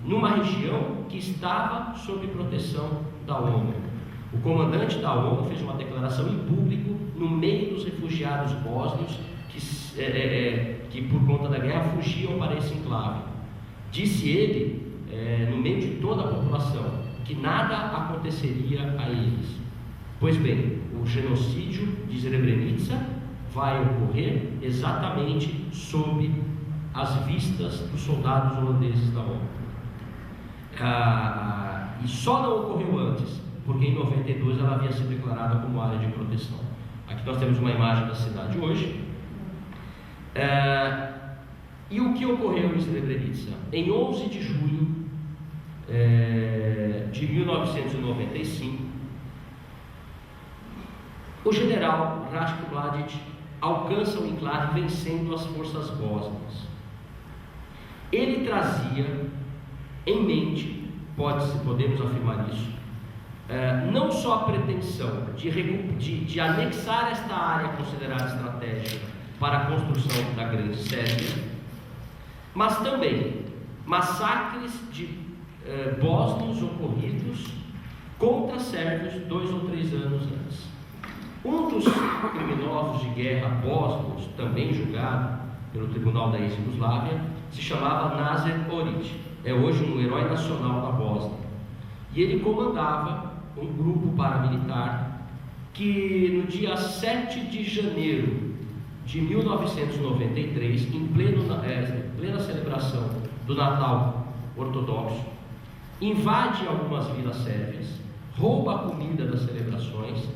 B: numa região que estava sob proteção da ONU. O comandante da ONU fez uma declaração em público no meio dos refugiados bósnios que por conta da guerra fugiam para esse enclave. Disse ele, no meio de toda a população, que nada aconteceria a eles. Pois bem, o genocídio de Srebrenica vai ocorrer exatamente sob as vistas dos soldados holandeses da ONU. E só não ocorreu antes, porque em 92 ela havia sido declarada como área de proteção. Aqui nós temos uma imagem da cidade hoje. E o que ocorreu em Srebrenica? Em 11 de julho de 1995, o general Ratko Mladic alcança o enclave vencendo as forças bósnias. Ele trazia em mente, podemos afirmar isso, não só a pretensão de anexar esta área considerada estratégica para a construção da Grande Sérvia, mas também massacres de bósnios ocorridos contra sérvios 2 ou 3 anos antes. Um dos criminosos de guerra bósnios, também julgado pelo Tribunal da Ex-Yugoslávia, se chamava Nazir Oric. É hoje um herói nacional da Bósnia. E ele comandava um grupo paramilitar que no dia 7 de janeiro de 1993, em plena celebração do Natal ortodoxo, invade algumas vilas sérvias, rouba a comida das celebrações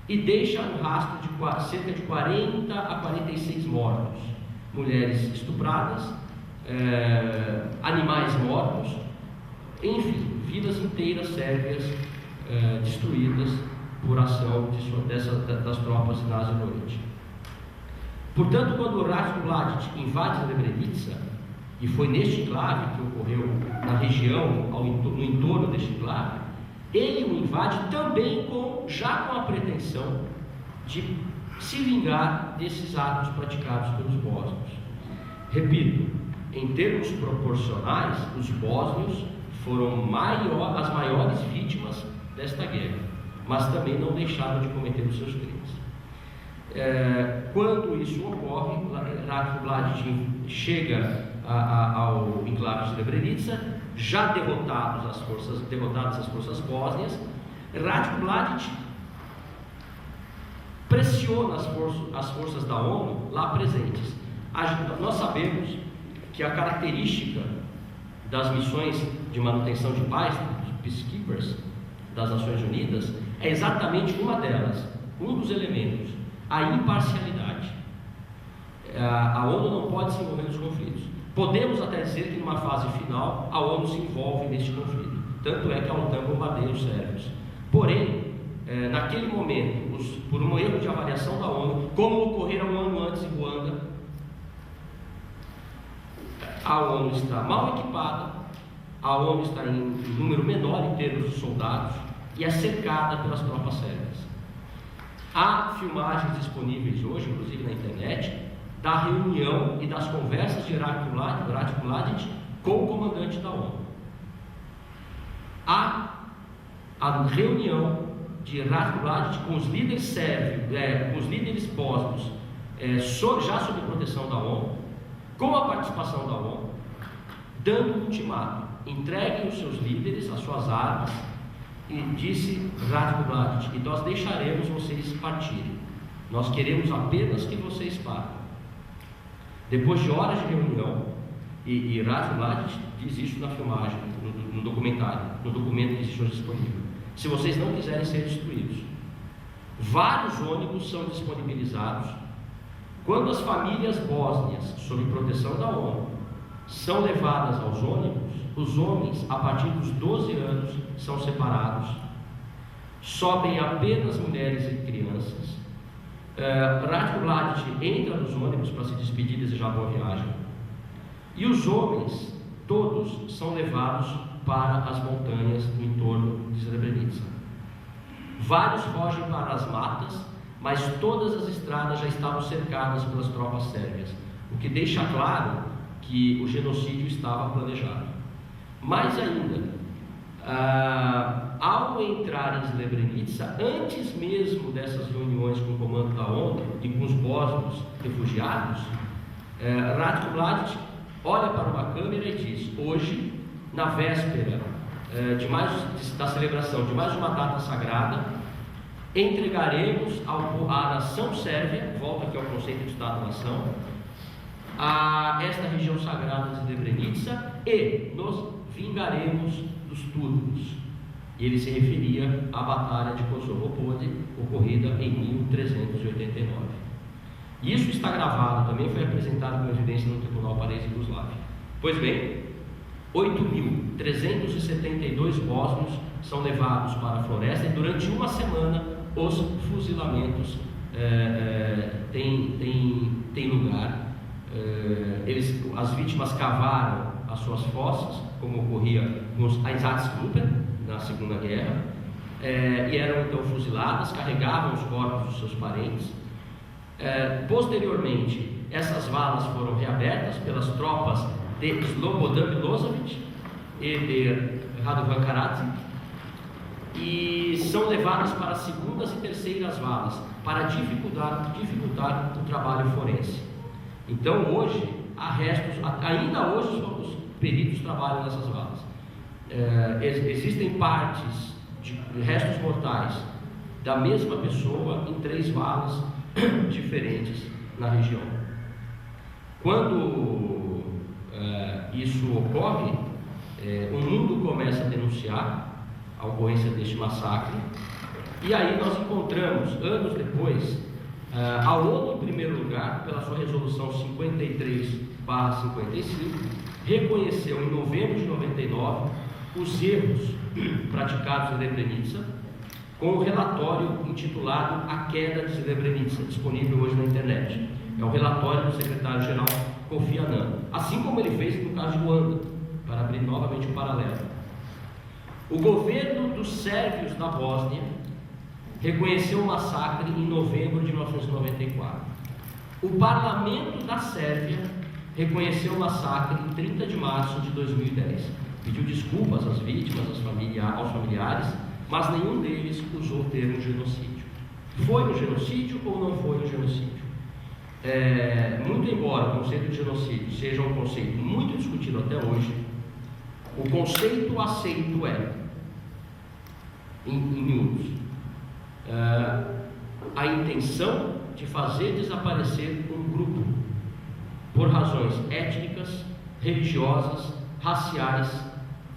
B: e deixa um rastro de cerca de 40 a 46 mortos, mulheres estupradas, animais mortos, enfim, vilas inteiras sérvias destruídas por ação das tropas de Nazir Oric. Portanto, quando Ratko Mladic invade Srebrenica, e foi neste enclave que ocorreu na região, no entorno deste enclave, ele o invade também já com a pretensão de se vingar desses atos praticados pelos bósnios. Repito, em termos proporcionais, os bósnios foram as maiores vítimas desta guerra, mas também não deixaram de cometer os seus crimes. Quando isso ocorre, Ratko Mladic chega ao enclave de Srebrenica, já derrotadas as forças bósnias. Ratko Mladic pressiona as forças da ONU lá presentes. Nós sabemos que a característica das missões de manutenção de paz, dos peacekeepers das Nações Unidas, é exatamente uma delas: um dos elementos, a imparcialidade. A ONU não pode se envolver nos conflitos. Podemos até dizer que numa fase final a ONU se envolve neste conflito. Tanto é que a OTAN bombardeia os sérvios. Porém, naquele momento, por um erro de avaliação da ONU, como ocorrera um ano antes em Ruanda, a ONU está mal equipada, a ONU está em número menor em termos de soldados e é cercada pelas tropas sérvias. Há filmagens disponíveis hoje, inclusive na internet, da reunião e das conversas de Ratko Mladic com o comandante da ONU. Há a reunião de Ratko Mladic com os líderes sérvios, com os líderes bósnios, já sob proteção da ONU, com a participação da ONU, dando um ultimato: entreguem os seus líderes, as suas armas, e disse Ratko Mladic: e nós deixaremos vocês partirem, nós queremos apenas que vocês parem. Depois de horas de reunião, e Ratko Mladic diz isso na filmagem, no documentário, no documento que existe hoje disponível: se vocês não quiserem ser destruídos. Vários ônibus são disponibilizados. Quando as famílias bósnias, sob proteção da ONU, são levadas aos ônibus, os homens, a partir dos 12 anos, são separados. Sobem apenas mulheres e crianças. Ratko Mladic entra nos ônibus para se despedir e desejar boa viagem. E os homens, todos, são levados para as montanhas no entorno de Srebrenica. Vários fogem para as matas, mas todas as estradas já estavam cercadas pelas tropas sérvias, o que deixa claro que o genocídio estava planejado. Mais ainda, ao entrar em Srebrenica, antes mesmo dessas reuniões com o comando da ONU e com os bósnios refugiados, Ratko Mladic olha para uma câmera e diz: hoje, na véspera da celebração de mais uma data sagrada, entregaremos à nação sérvia, volta aqui ao conceito de Estado-nação, a esta região sagrada de Srebrenica, e nos vingaremos dos turcos. E ele se referia à Batalha de Kosovo-Podi, ocorrida em 1389. Isso está gravado, também foi apresentado com evidência no Tribunal para a Ex-Yugoslávia. Pois bem, 8.372 bósnios são levados para a floresta, e durante uma semana os fuzilamentos têm lugar. As vítimas cavaram as suas fossas, como ocorria com os Einsatzgruppen na Segunda Guerra, e eram então fuziladas, carregavam os corpos dos seus parentes. Posteriormente, essas valas foram reabertas pelas tropas de Slobodan Milosevic e de Radovan Karadzic, e são levadas para as segundas e terceiras valas para dificultar o trabalho forense. Então hoje há restos, ainda hoje os peritos trabalham nessas valas. Existem partes de restos mortais da mesma pessoa em 3 valas diferentes na região. Quando isso ocorre, o mundo começa a denunciar a ocorrência deste massacre, e aí nós encontramos, anos depois, a ONU, em primeiro lugar, pela sua resolução 53/55, reconheceu em novembro de 99 os erros praticados em Srebrenica, com um relatório intitulado A Queda de Srebrenica, disponível hoje na internet. É o relatório do secretário-geral Kofi Annan, assim como ele fez no caso de Ruanda, para abrir novamente um paralelo. O governo dos sérvios da Bósnia reconheceu o massacre em novembro de 1994. O parlamento da Sérvia reconheceu o massacre em 30 de março de 2010. Pediu desculpas às vítimas, aos familiares, mas nenhum deles usou o termo genocídio. Foi um genocídio ou não foi um genocídio? Muito embora o conceito de genocídio seja um conceito muito discutido até hoje, o conceito aceito em miúdos, a intenção de fazer desaparecer um grupo por razões étnicas, religiosas, raciais,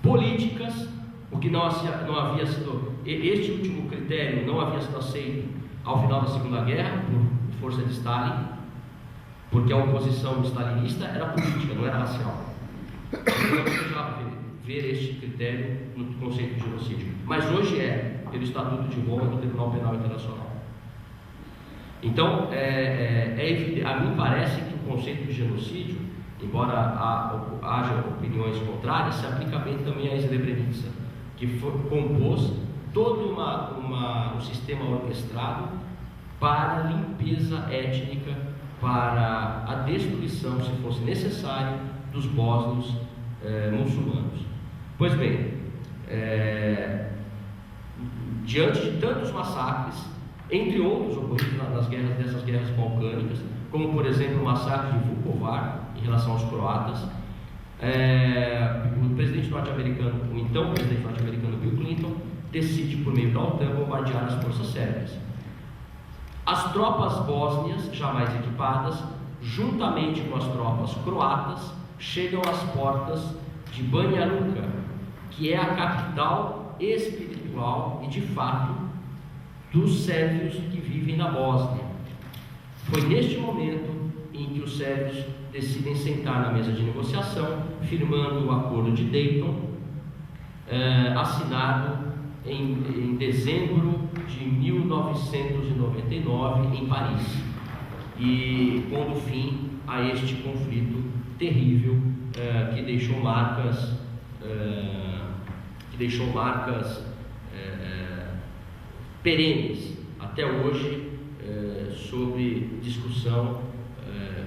B: políticas, o que não havia sido, este último critério não havia sido aceito ao final da Segunda Guerra, por força de Stalin, porque a oposição stalinista era política, não era racial. Então você já ver este critério no conceito de genocídio. Mas hoje é, pelo Estatuto de Roma do Tribunal Penal Internacional. Então, a mim parece que o conceito de genocídio, embora haja opiniões contrárias, se aplica bem também à Srebrenica, que compôs todo um sistema orquestrado para a limpeza étnica, para a destruição, se fosse necessário, dos bósnios muçulmanos. Pois bem, diante de tantos massacres, entre outros ocorridos dessas guerras balcânicas, como por exemplo o massacre de Vukovar em relação aos croatas, o presidente norte-americano, o então presidente norte-americano Bill Clinton, decide por meio da OTAN bombardear as forças sérvias. As tropas bósnias, jamais equipadas, juntamente com as tropas croatas, chegam às portas de Banja Luka, que é a capital espiritual e de fato dos sérvios que vivem na Bósnia. Foi neste momento em que os sérvios decidem sentar na mesa de negociação, firmando o Acordo de Dayton, assinado em dezembro de 1999 em Paris, e pondo fim a este conflito terrível que deixou marcas perenes até hoje, sob discussão,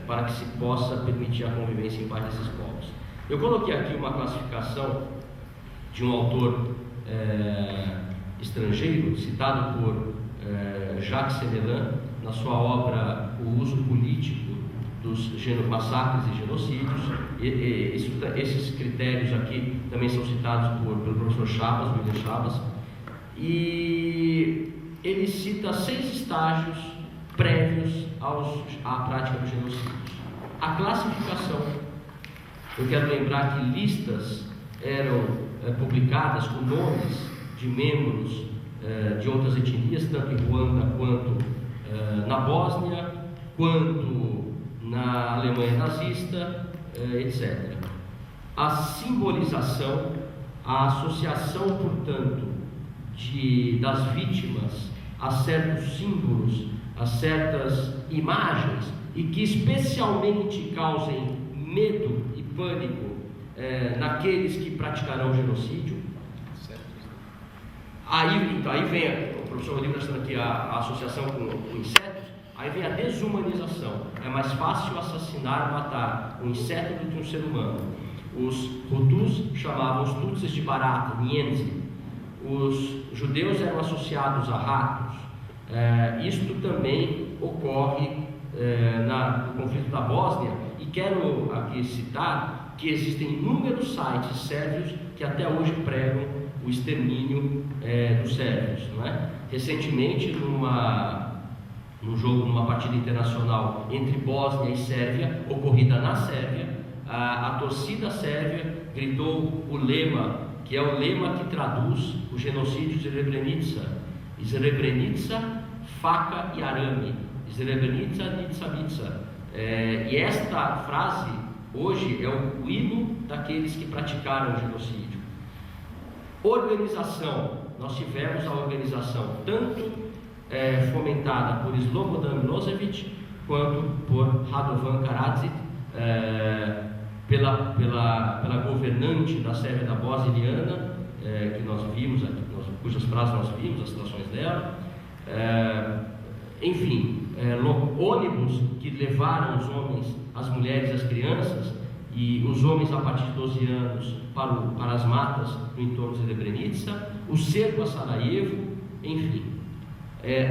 B: para que se possa permitir a convivência em paz desses povos. Eu coloquei aqui uma classificação de um autor estrangeiro, citado por Jacques Semelan, na sua obra O Uso Político dos Massacres e Genocídios. Esses critérios aqui também são citados pelo professor Chabas, William Chabas, e ele cita 6 estágios prévios à prática do genocídio. A classificação, eu quero lembrar que listas eram publicadas com nomes de membros de outras etnias, tanto em Ruanda quanto na Bósnia, quanto na Alemanha nazista, etc. A simbolização, a associação, portanto, das vítimas a certos símbolos, a certas imagens, e que especialmente causem medo e pânico naqueles que praticarão o genocídio. Aí vem, o professor Rodrigo está aqui a associação com insetos, aí vem a desumanização. É mais fácil assassinar, matar um inseto do que um ser humano. Os Hutus chamavam os Tutsis de barata, Nyenzi. Os judeus eram associados a ratos. Isto também ocorre no conflito da Bósnia, e quero aqui citar que existem inúmeros sites sérvios que até hoje pregam o extermínio dos sérvios, não é? Recentemente, numa partida internacional entre Bósnia e Sérvia, ocorrida na Sérvia, a torcida sérvia gritou o lema, que é o lema que traduz o genocídio de Srebrenica: Srebrenica, faca e arame, Srebrenica, nitsa mitsa. E esta frase hoje é o hino daqueles que praticaram o genocídio. Organização, nós tivemos a organização tanto fomentada por Slobodan Milosevic quanto por Radovan Karadzic, pela governante da Sérvia da Bosniana, que nós vimos aqui, cujas frases nós vimos, as citações dela. Enfim, ônibus que levaram os homens, as mulheres e as crianças, e os homens a partir de 12 anos para as matas no entorno de Srebrenica, o cerco a Sarajevo, enfim.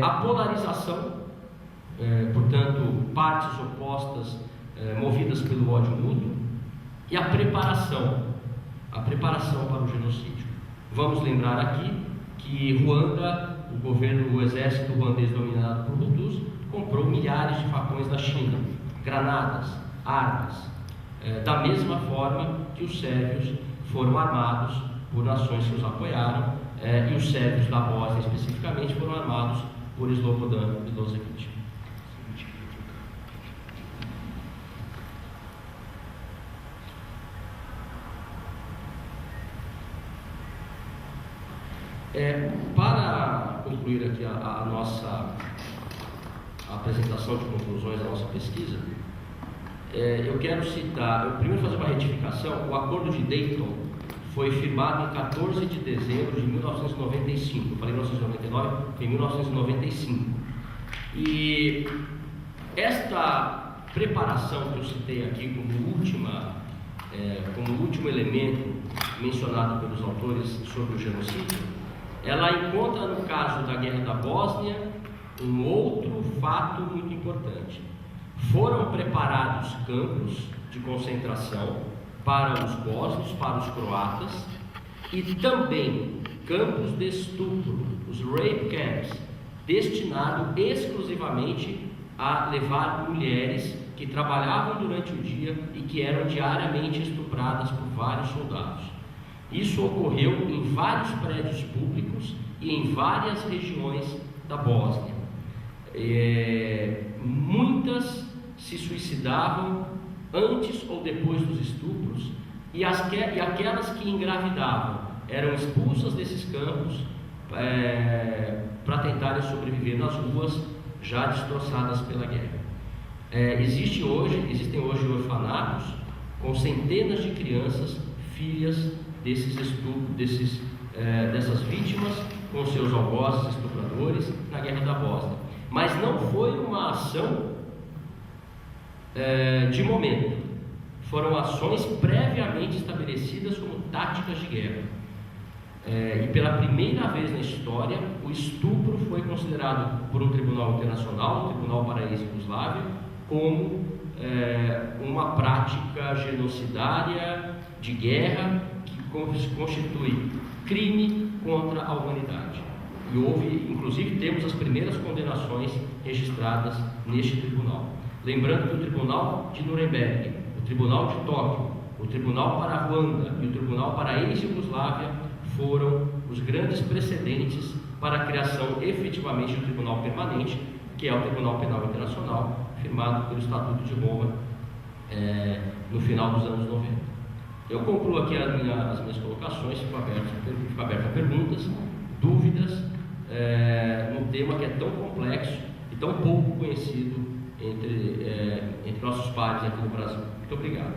B: A polarização, portanto, partes opostas movidas pelo ódio mútuo, e a preparação para o genocídio. Vamos lembrar aqui que Ruanda, o exército ruandês dominado por Hutus, comprou milhares de facões da China, granadas, armas, da mesma forma que os sérvios foram armados por nações que os apoiaram, e os sérvios da Bósnia especificamente foram armados por Slobodan Milosevic. Para concluir aqui a nossa apresentação de conclusões da nossa pesquisa, eu quero citar, eu primeiro fazer uma retificação. O Acordo de Dayton foi firmado em 14 de dezembro de 1995, eu falei 1999, foi em 1995. E esta preparação que eu citei aqui como último elemento mencionado pelos autores sobre o genocídio, ela encontra no caso da Guerra da Bósnia um outro fato muito importante. Foram preparados campos de concentração para os bósnios, para os croatas, e também campos de estupro, os rape camps, destinados exclusivamente a levar mulheres que trabalhavam durante o dia e que eram diariamente estupradas por vários soldados. Isso ocorreu em vários prédios públicos e em várias regiões da Bósnia. Muitas se suicidavam antes ou depois dos estupros, e aquelas que engravidavam eram expulsas desses campos para tentarem sobreviver nas ruas, já destroçadas pela guerra. Existem hoje orfanatos com centenas de crianças, filhas desses estupros, dessas vítimas, com seus algozes estupradores na Guerra da Bósnia. Mas não foi uma ação de momento, foram ações previamente estabelecidas como táticas de guerra. E pela primeira vez na história, o estupro foi considerado por um tribunal internacional, o Tribunal para a Ex-Yugoslávia, como uma prática genocidária de guerra que constitui crime contra a humanidade. E inclusive temos as primeiras condenações registradas neste tribunal. Lembrando que o Tribunal de Nuremberg, o Tribunal de Tóquio, o Tribunal para a Ruanda e o Tribunal para a ex-Yugoslávia foram os grandes precedentes para a criação efetivamente do Tribunal Permanente, que é o Tribunal Penal Internacional, firmado pelo Estatuto de Roma no final dos anos 90. Eu concluo aqui as minhas colocações, fico aberto a perguntas, dúvidas, num tema que é tão complexo e tão pouco conhecido entre nossos pares aqui no Brasil. Muito obrigado.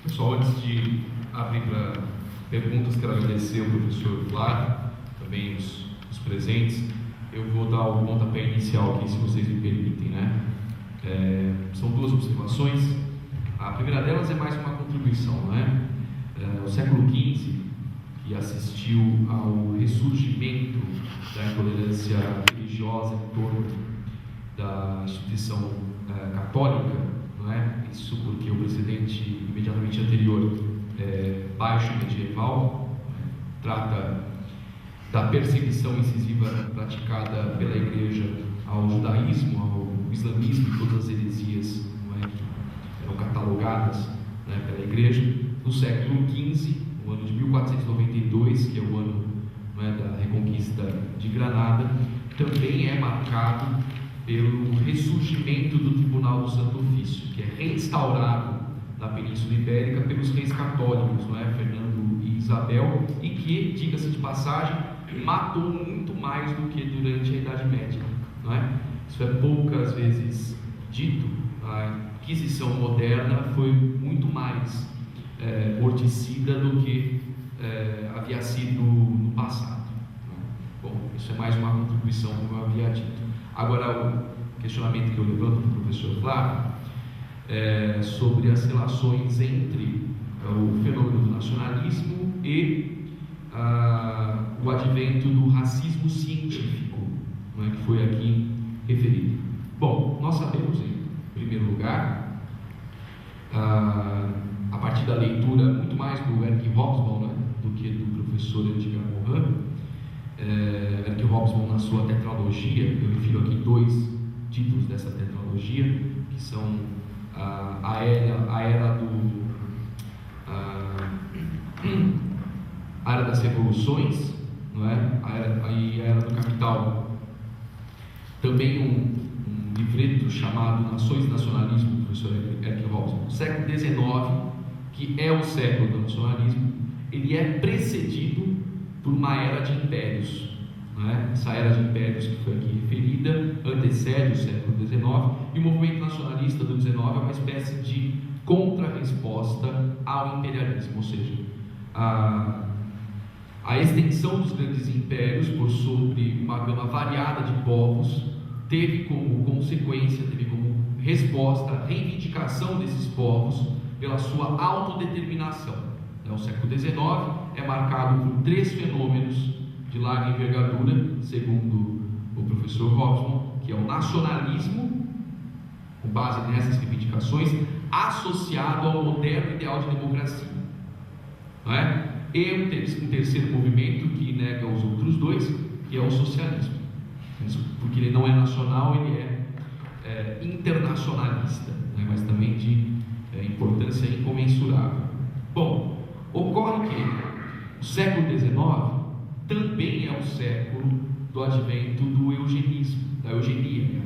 A: Pessoal, antes de abrir para perguntas, quero agradecer ao professor Flávio, também os presentes. Eu vou dar o pontapé inicial aqui, se vocês me permitem, né? São duas observações. A primeira delas é mais uma contribuição, né? O século XV, que assistiu ao ressurgimento da intolerância religiosa em torno da instituição católica, não é? Isso porque o precedente imediatamente anterior, baixo medieval, trata da perseguição incisiva praticada pela Igreja ao judaísmo, ao islamismo, todas as heresias, não é, que eram catalogadas, né, pela Igreja. No século XV, o ano de 1492, que é o ano, não é, da Reconquista de Granada, também é marcado pelo ressurgimento do Tribunal do Santo Ofício, que é reinstaurado na Península Ibérica pelos reis católicos, não é, Fernando e Isabel, e que, diga-se de passagem, matou muito mais do que durante a Idade Média, não é? Isso é poucas vezes dito. A Inquisição moderna foi muito mais morticida do que havia sido no passado, não é? Bom, isso é mais uma contribuição, como eu havia dito. Agora, o questionamento que eu levanto para o professor Flávio sobre as relações entre o fenômeno do nacionalismo e o advento do racismo científico, não é, que foi aqui referido. Bom, nós sabemos, em primeiro lugar, a partir da leitura muito mais do Erich Hobsbawm, né, do que do professor Edgar Morin, Erich Hobsbawm, na sua tetralogia, eu refiro aqui dois títulos dessa tetralogia, que são a era do a Era das Revoluções, não é? A Era do Capital. Também um livreto chamado Nações e Nacionalismo, do professor Eric Hobsbawm. O século XIX, que é o século do nacionalismo, ele é precedido por uma era de impérios. Não é? Essa era de impérios que foi aqui referida antecede o século XIX, e o movimento nacionalista do XIX é uma espécie de contra-resposta ao imperialismo, ou seja, a extensão dos grandes impérios por sobre uma gama variada de povos teve como consequência, teve como resposta a reivindicação desses povos pela sua autodeterminação. O século XIX é marcado por 3 fenômenos de larga envergadura, segundo o professor Hobsbawm, que é o nacionalismo, com base nessas reivindicações, associado ao moderno ideal de democracia, não é? E um terceiro movimento que nega os outros dois, que é o socialismo, porque ele não é nacional, ele é internacionalista, né? Mas também de importância incomensurável. Bom, ocorre que o século XIX também é o século do advento do eugenismo, da eugenia,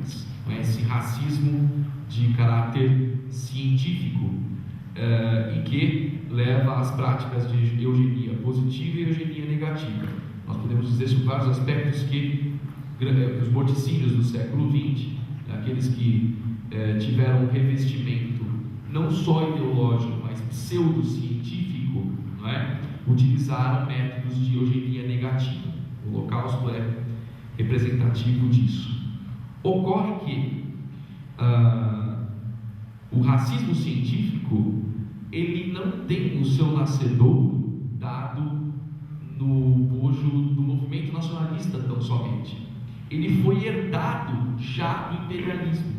A: né? Esse racismo de caráter científico e que leva às práticas de eugenia positiva e eugenia negativa. Nós podemos dizer sobre vários aspectos que os morticínios do século XX, aqueles que tiveram um revestimento não só ideológico, mas pseudocientífico, não é? Utilizaram métodos de eugenia negativa. O Holocausto é representativo disso. Ocorre que o racismo científico, ele não tem o seu nascedouro dado no bojo do movimento nacionalista tão somente. Ele foi herdado já do imperialismo,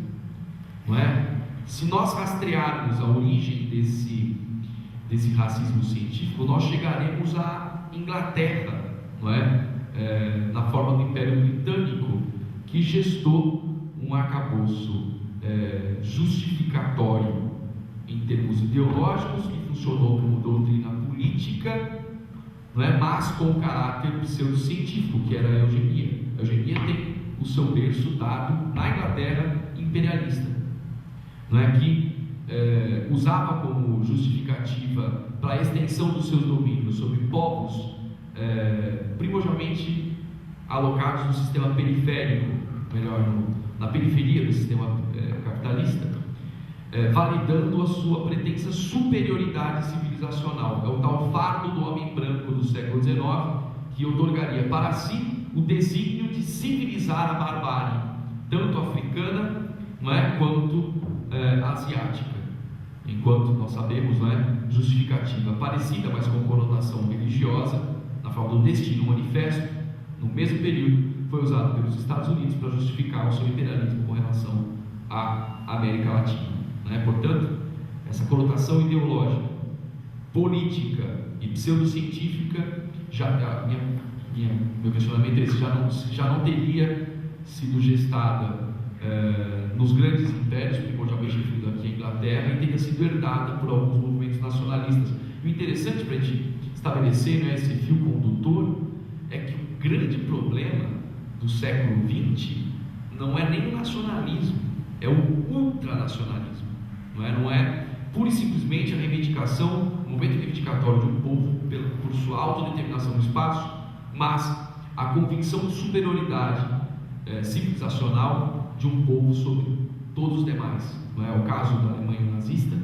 A: não é? Se nós rastrearmos a origem desse racismo científico, nós chegaremos à Inglaterra, não é? Na forma do Império Britânico, que gestou um arcabouço justificatório em termos ideológicos, que funcionou como doutrina política, não é? Mas com caráter pseudocientífico, que era a eugenia. A eugenia tem o seu berço dado na Inglaterra imperialista, não é? Que usava como justificativa para a extensão dos seus domínios sobre povos primordialmente alocados no sistema periférico, melhor, na periferia do sistema capitalista, validando a sua pretensa superioridade civilizacional. É o tal fardo do homem branco do século XIX que outorgaria para si o desígnio de civilizar a barbárie, tanto africana, não é, quanto asiática. Enquanto nós sabemos, não é, justificativa parecida, mas com conotação religiosa, na forma do Destino Manifesto, no mesmo período, foi usado pelos Estados Unidos para justificar o seu imperialismo com relação à América Latina. Né? Portanto, essa conotação ideológica, política e pseudocientífica, meu questionamento é esse, já não teria sido gestada nos grandes impérios, primordialmente referido aqui à Inglaterra, e teria sido herdada por alguns movimentos nacionalistas. E o interessante para a gente estabelecer, né, esse fio condutor é que o grande problema do século XX não é nem o nacionalismo, é o ultranacionalismo. Não é pura e simplesmente a reivindicação, o movimento reivindicatório de um povo por sua autodeterminação no espaço, mas a convicção de superioridade civilizacional de um povo sobre todos os demais. Não é o caso da Alemanha nazista,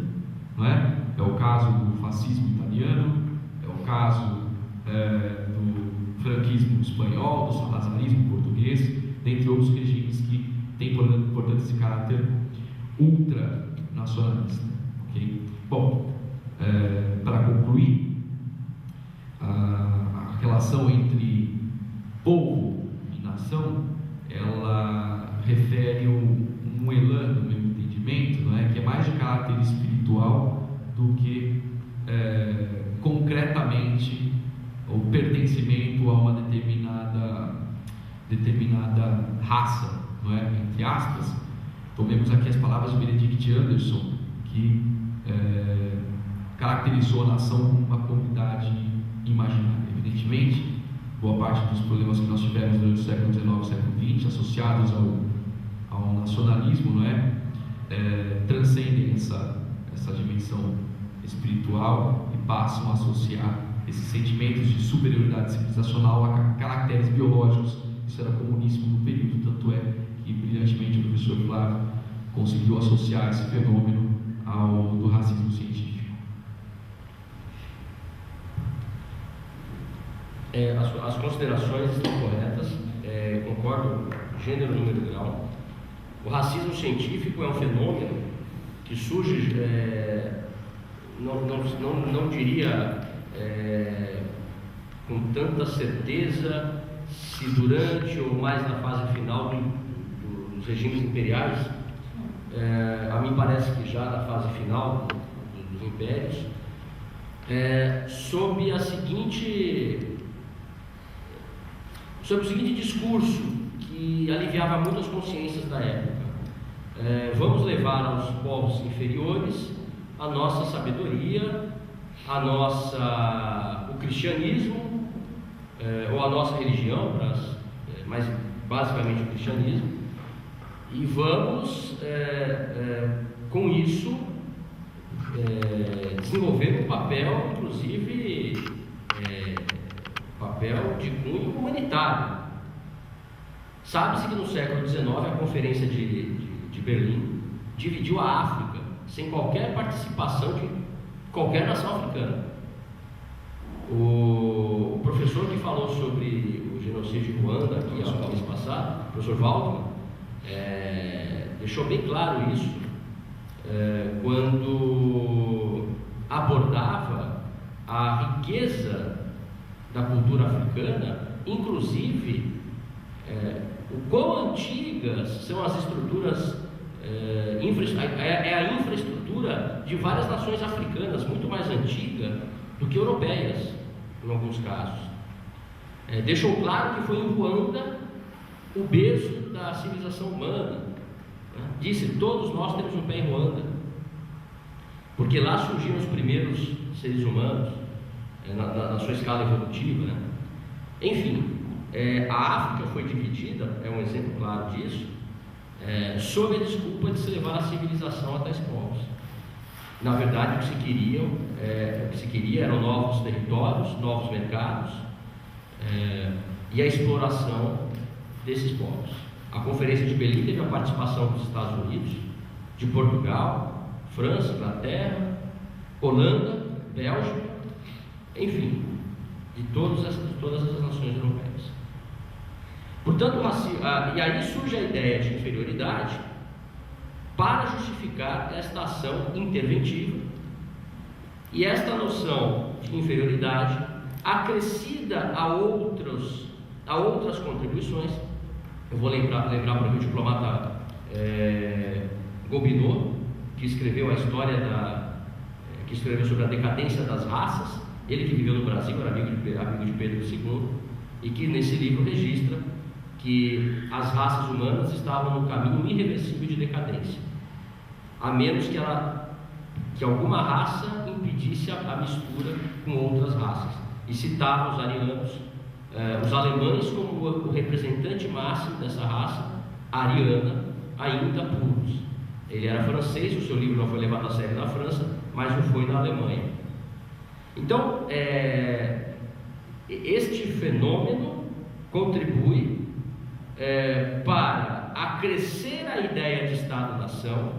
A: não é? É o caso do fascismo italiano, é o caso do franquismo espanhol, do salazarismo português, dentre outros regimes que têm, portanto, esse caráter ultranacionalista. Okay? Bom, para concluir, a relação entre povo e nação, ela refere um elan, no meu entendimento, não é? Que é mais de caráter espiritual do que concretamente o pertencimento a uma determinada raça, não é? Entre aspas. Tomemos aqui as palavras de Benedict Anderson, que caracterizou a nação como uma comunidade imaginária. evidentemente, boa parte dos problemas que nós tivemos durante o século XIX e século XX, associados ao nacionalismo, não é? Transcendem essa dimensão espiritual e passam a associar esses sentimentos de superioridade civilizacional a caracteres biológicos. Isso era comuníssimo no período, tanto é que brilhantemente o professor Flávio conseguiu associar esse fenômeno ao do racismo científico.
B: As considerações estão corretas, concordo, gênero, número e grau. O racismo científico é um fenômeno que surge, não diria com tanta certeza se durante ou mais na fase final dos regimes imperiais. A mim parece que já na fase final dos impérios, sob o seguinte discurso que aliviava muito as consciências da época: vamos levar aos povos inferiores a nossa sabedoria, o cristianismo, ou a nossa religião, mas basicamente o cristianismo, e vamos com isso desenvolver um papel, inclusive papel de cunho humanitário. Sabe-se que no século XIX a Conferência de Berlim dividiu a África sem qualquer participação de qualquer nação africana. O professor que falou sobre o genocídio de Ruanda aqui ao mês passado, o professor Waldman, deixou bem claro isso quando abordava a riqueza da cultura africana, inclusive o quão antigas são as estruturas, a infraestrutura de várias nações africanas, muito mais antiga do que europeias, em alguns casos. Deixou claro que foi em Ruanda o berço da civilização humana. Disse: todos nós temos um pé em Ruanda, porque lá surgiram os primeiros seres humanos, na sua escala evolutiva, né? Enfim, a África foi dividida, é um exemplo claro disso, sob a desculpa de se levar a civilização a tais povos. Na verdade, o que se queria eram novos territórios, novos mercados, e a exploração desses povos. A Conferência de Berlim teve a participação dos Estados Unidos, de Portugal, França, Inglaterra, Holanda, Bélgica, enfim, de todas as nações europeias. Portanto, e aí surge a ideia de inferioridade para justificar esta ação interventiva, e esta noção de inferioridade acrescida a outras contribuições. Eu vou lembrar para mim o diplomata Gobineau, que escreveu a história que escreveu sobre a decadência das raças. Ele que viveu no Brasil, era amigo de Pedro II, e que nesse livro registra que as raças humanas estavam no caminho irreversível de decadência, a menos que alguma raça impedisse a mistura com outras raças. E citava os arianos, os alemães como o representante máximo dessa raça ariana, ainda puros. Ele era francês, o seu livro não foi levado a sério na França, mas não foi na Alemanha. Então, este fenômeno contribui para acrescer a ideia de Estado-nação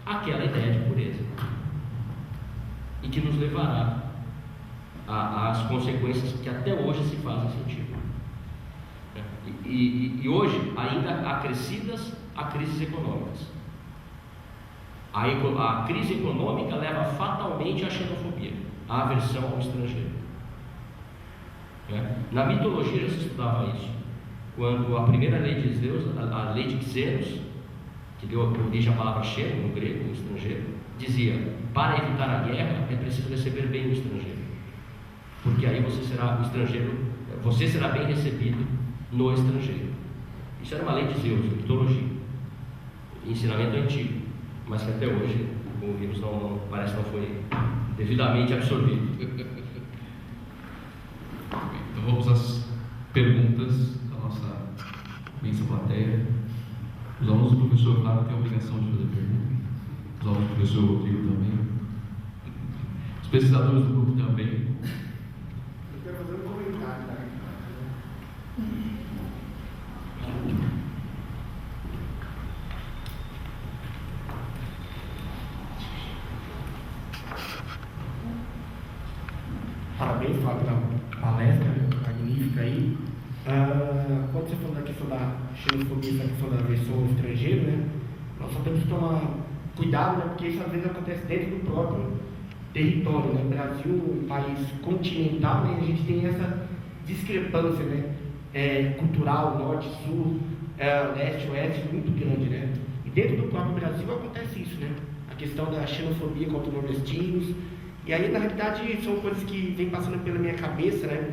B: àquela ideia de pureza, e que nos levará às consequências que até hoje se fazem sentir. E hoje, ainda acrescidas a crises econômicas. A crise econômica leva fatalmente à xenofobia, à aversão ao estrangeiro. Na mitologia já se estudava isso, quando a primeira lei de Zeus, a lei de Xenos, que deu origem à palavra xeno, no grego, o estrangeiro, dizia: para evitar a guerra é preciso receber bem o estrangeiro, porque aí você será bem recebido no estrangeiro. Isso era uma lei de Zeus, mitologia, ensinamento antigo, mas que até hoje, como vimos, parece que não foi devidamente absorvido.
A: Então perguntas da nossa imensa plateia. Os alunos do professor Flávio têm a obrigação de fazer perguntas. Os alunos do professor Rodrigo também. Os pesquisadores do grupo também.
C: Eu quero fazer um comentário, tá? Parabéns, Flávio, pela palestra magnífica aí. Quando você falou da questão da xenofobia, essa questão da aversão ao estrangeiro, né? Nós só temos que tomar cuidado, né? Porque isso às vezes acontece dentro do próprio território, né? O Brasil, um país continental, né? A gente tem essa discrepância, né? Cultural, norte, sul, leste, oeste, muito grande, né? E dentro do próprio Brasil acontece isso, né? A questão da xenofobia contra os nordestinos. E aí, na realidade, são coisas que vêm passando pela minha cabeça, né?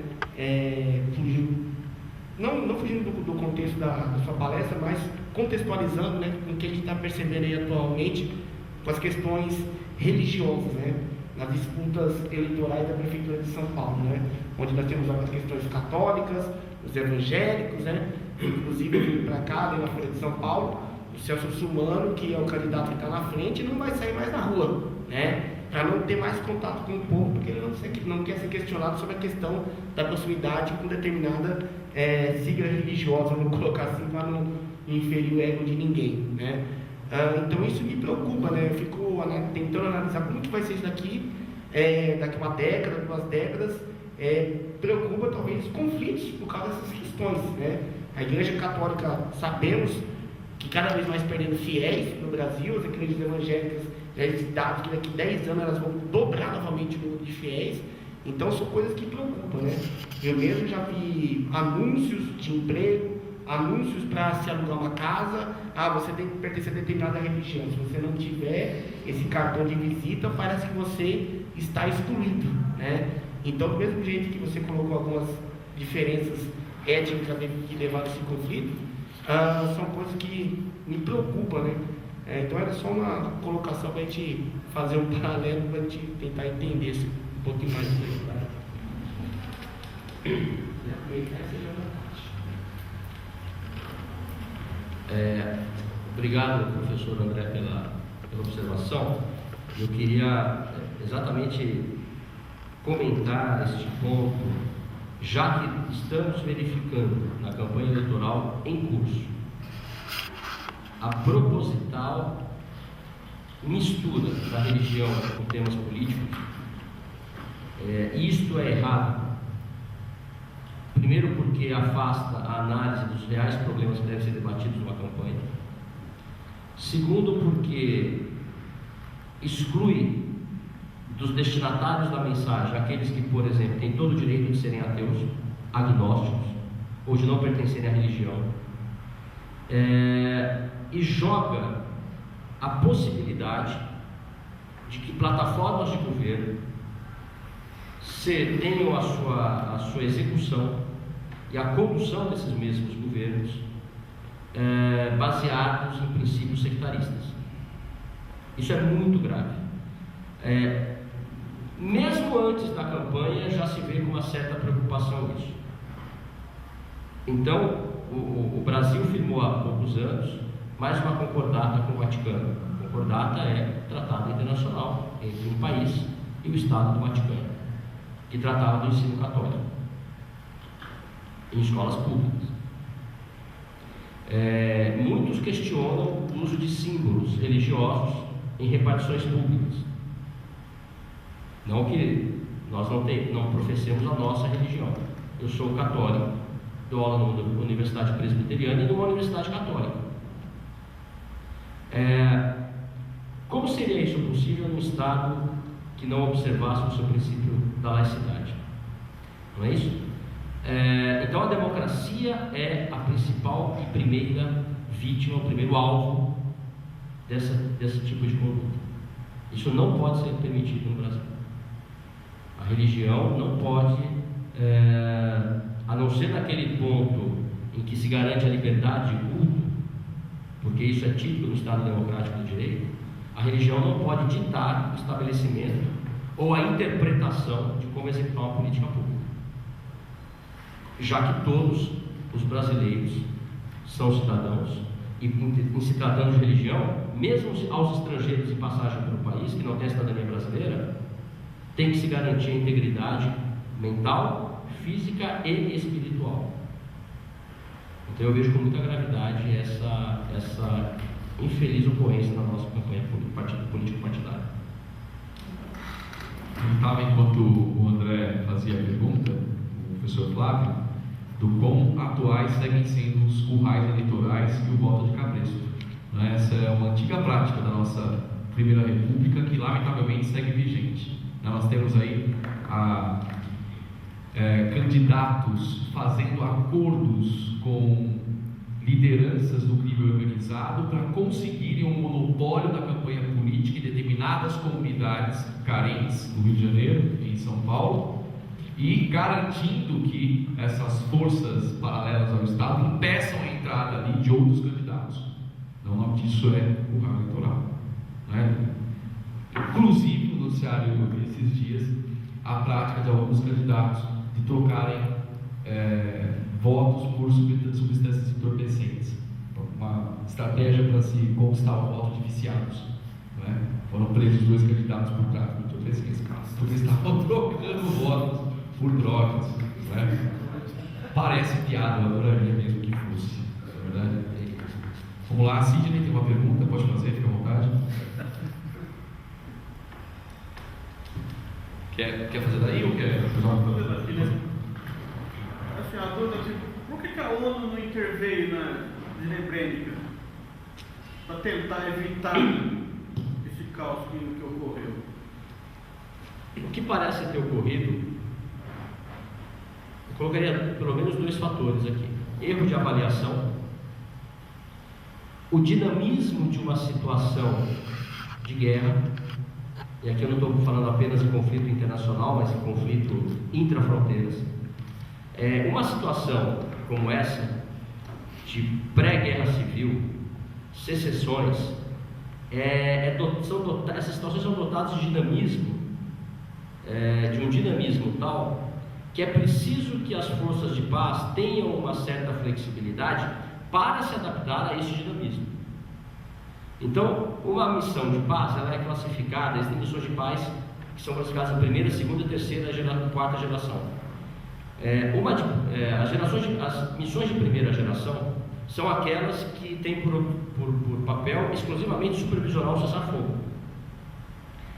C: Não fugindo do contexto da sua palestra, mas contextualizando, né, com o que a gente está percebendo aí atualmente com as questões religiosas, né, nas disputas eleitorais da Prefeitura de São Paulo, né, onde nós temos as questões católicas, os evangélicos, né, inclusive eu vim para cá, na Folha de São Paulo, o Celso Russomano, que é o candidato que está na frente, não vai sair mais na rua, né, para não ter mais contato com o povo, porque ele não quer ser questionado sobre a questão da proximidade com determinada sigla religiosa, vamos colocar assim, para não inferir o ego de ninguém, né? Então isso me preocupa, né? Eu fico tentando analisar como que vai ser isso daqui a uma década, 2 décadas. Preocupa talvez os conflitos por causa dessas questões, né? A Igreja Católica, sabemos que cada vez mais perdendo fiéis no Brasil, as igrejas evangélicas já dados que daqui a 10 anos elas vão dobrar novamente o número de fiéis. Então são coisas que preocupam, né? Eu mesmo já vi anúncios de emprego, anúncios para se alugar uma casa. Você tem que pertencer a determinada religião. Se você não tiver esse cartão de visita, parece que você está excluído, né? Então, do mesmo jeito que você colocou algumas diferenças étnicas que levaram a esse conflito, são coisas que me preocupam, né? Então era só uma colocação para a gente fazer um paralelo, para a gente tentar entender isso um pouquinho mais disso.
B: Obrigado, professor André, pela observação. Eu queria exatamente comentar este ponto, já que estamos verificando na campanha eleitoral em curso a proposital mistura da religião com temas políticos. Isto é errado. Primeiro, porque afasta a análise dos reais problemas que devem ser debatidos numa campanha. Segundo, porque exclui dos destinatários da mensagem aqueles que, por exemplo, têm todo o direito de serem ateus, agnósticos, ou de não pertencerem à religião. E joga a possibilidade de que plataformas de governo tenham a sua execução e a condução desses mesmos governos baseados em princípios sectaristas. Isso é muito grave. Mesmo antes da campanha já se vê com uma certa preocupação nisso. Então, o Brasil firmou há poucos anos mais uma concordata com o Vaticano. Concordata é tratado internacional entre um país e o Estado do Vaticano, que tratava do ensino católico em escolas públicas. Muitos questionam o uso de símbolos religiosos em repartições públicas. Não que nós não professemos a nossa religião. Eu sou católico, dou aula numa universidade presbiteriana e numa universidade católica. Como seria isso possível num Estado que não observasse o seu princípio da laicidade? Não é isso? Então a democracia é a principal e primeira vítima, o primeiro alvo desse tipo de conduta. Isso não pode ser permitido no Brasil. A religião não pode, a não ser naquele ponto em que se garante a liberdade de culto, porque isso é típico do Estado Democrático do Direito, a religião não pode ditar o estabelecimento ou a interpretação de como executar uma política pública, já que todos os brasileiros são cidadãos, e em se tratando de religião, mesmo aos estrangeiros em passagem pelo país, que não têm cidadania brasileira, tem que se garantir a integridade mental, física e espiritual. Então eu vejo com muita gravidade essa infeliz ocorrência na nossa campanha político-partidária.
A: Perguntava enquanto o André fazia a pergunta, o professor Flávio, do quão atuais seguem sendo os currais eleitorais e o voto de cabresto. Essa é uma antiga prática da nossa Primeira República que lamentavelmente segue vigente. Nós temos aí candidatos fazendo acordos com lideranças do crime organizado para conseguirem um monopólio da campanha política em determinadas comunidades carentes no Rio de Janeiro, em São Paulo, e garantindo que essas forças paralelas ao Estado impeçam a entrada ali de outros candidatos. Então, o nome disso é curral eleitoral. Inclusive, no noticiário esses dias, a prática de alguns candidatos de trocarem votos por substâncias entorpecentes. Uma estratégia para se conquistar o voto de viciados. Foram presos 2 candidatos por tráfico de entorpecentes, porque estavam trocando votos por drogas. Parece piada, eu adoraria mesmo que fosse. Na verdade, é isso. Vamos lá, a Sidney tem uma pergunta, pode fazer, fica à vontade. Quer fazer daí ou quer?
D: Assim, a dúvida é por que a ONU não interveio na Srebrenica para tentar evitar esse caos que ocorreu?
B: O que parece ter ocorrido, eu colocaria pelo menos 2 fatores aqui: erro de avaliação, o dinamismo de uma situação de guerra, e aqui eu não estou falando apenas de conflito internacional, mas de conflito intrafronteiras. Uma situação como essa, de pré-guerra civil, secessões, essas situações são dotadas de dinamismo, de um dinamismo tal, que é preciso que as forças de paz tenham uma certa flexibilidade para se adaptar a esse dinamismo. Então, uma missão de paz, ela é classificada, existem missões de paz que são classificadas em primeira, segunda, terceira, quarta geração. As missões de primeira geração são aquelas que têm por papel exclusivamente supervisionar o cessar-fogo.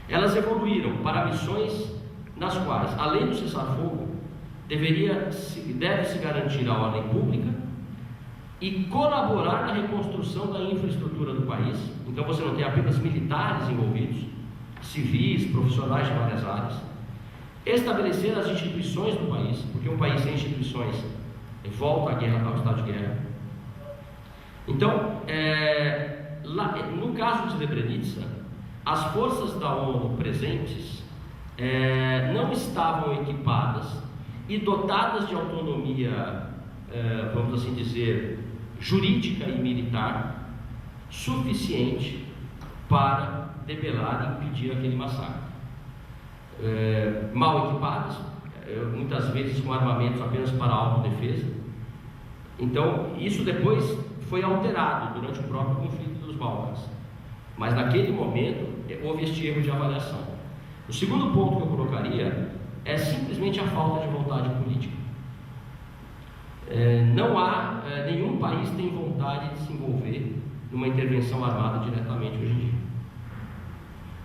B: Elas evoluíram para missões nas quais, além do cessar-fogo, deve-se garantir a ordem pública e colaborar na reconstrução da infraestrutura do país. Então você não tem apenas militares envolvidos, civis, profissionais de várias áreas. Estabelecer as instituições do país, porque um país sem instituições volta à guerra, ao estado de guerra. Então, no caso de Srebrenica, as forças da ONU presentes não estavam equipadas e dotadas de autonomia, vamos assim dizer, jurídica e militar suficiente para debelar e impedir aquele massacre. Mal equipadas, muitas vezes com armamentos apenas para autodefesa. Então, isso depois foi alterado durante o próprio conflito dos Balcãs, mas naquele momento houve este erro de avaliação. O segundo ponto que eu colocaria é simplesmente a falta de vontade política. Não há, nenhum país tem vontade de se envolver numa intervenção armada diretamente hoje em dia.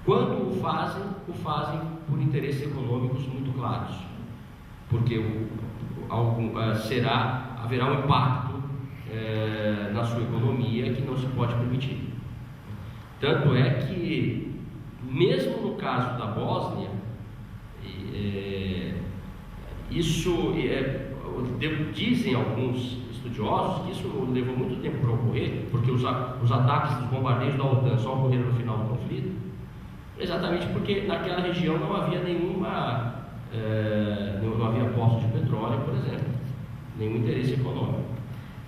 B: Quando o fazem por interesses econômicos muito claros, porque haverá um impacto na sua economia que não se pode permitir. Tanto é que, mesmo no caso da Bósnia, dizem alguns estudiosos que isso levou muito tempo para ocorrer, porque os ataques dos bombardeios da OTAN só ocorreram no final do conflito, exatamente porque naquela região não havia não havia postos de petróleo, por exemplo, nenhum interesse econômico.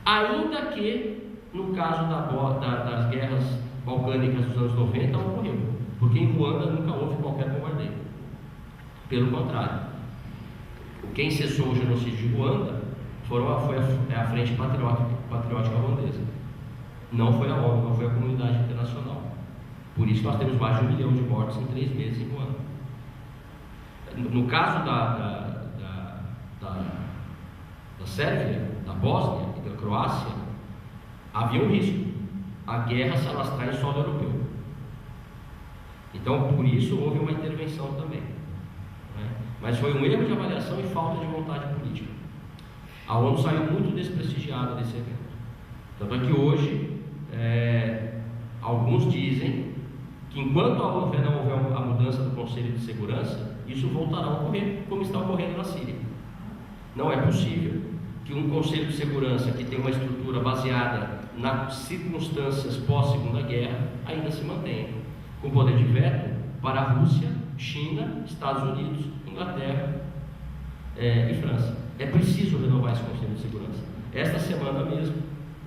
B: Ainda que, no caso das guerras balcânicas dos anos 90, ocorreu, porque em Ruanda nunca houve qualquer bombardeio. Pelo contrário, quem cessou o genocídio de Ruanda foi a Frente Patriótica Holandesa. Não foi a ONU, não foi a comunidade internacional. Por isso nós temos mais de 1 milhão de mortos em 3 meses em um ano. No caso da Sérvia, da Bósnia e da Croácia, havia um risco: a guerra se alastrar em solo europeu. Então, por isso, houve uma intervenção também, né? Mas foi um erro de avaliação e falta de vontade política. A ONU saiu muito desprestigiada desse evento. Tanto é que hoje, alguns dizem que enquanto a ONU não houver a mudança do Conselho de Segurança, isso voltará a ocorrer como está ocorrendo na Síria. Não é possível que um Conselho de Segurança que tem uma estrutura baseada nas circunstâncias pós-Segunda Guerra ainda se mantenha, com poder de veto para a Rússia, China, Estados Unidos, Inglaterra e França. É preciso renovar esse Conselho de Segurança. Esta semana mesmo,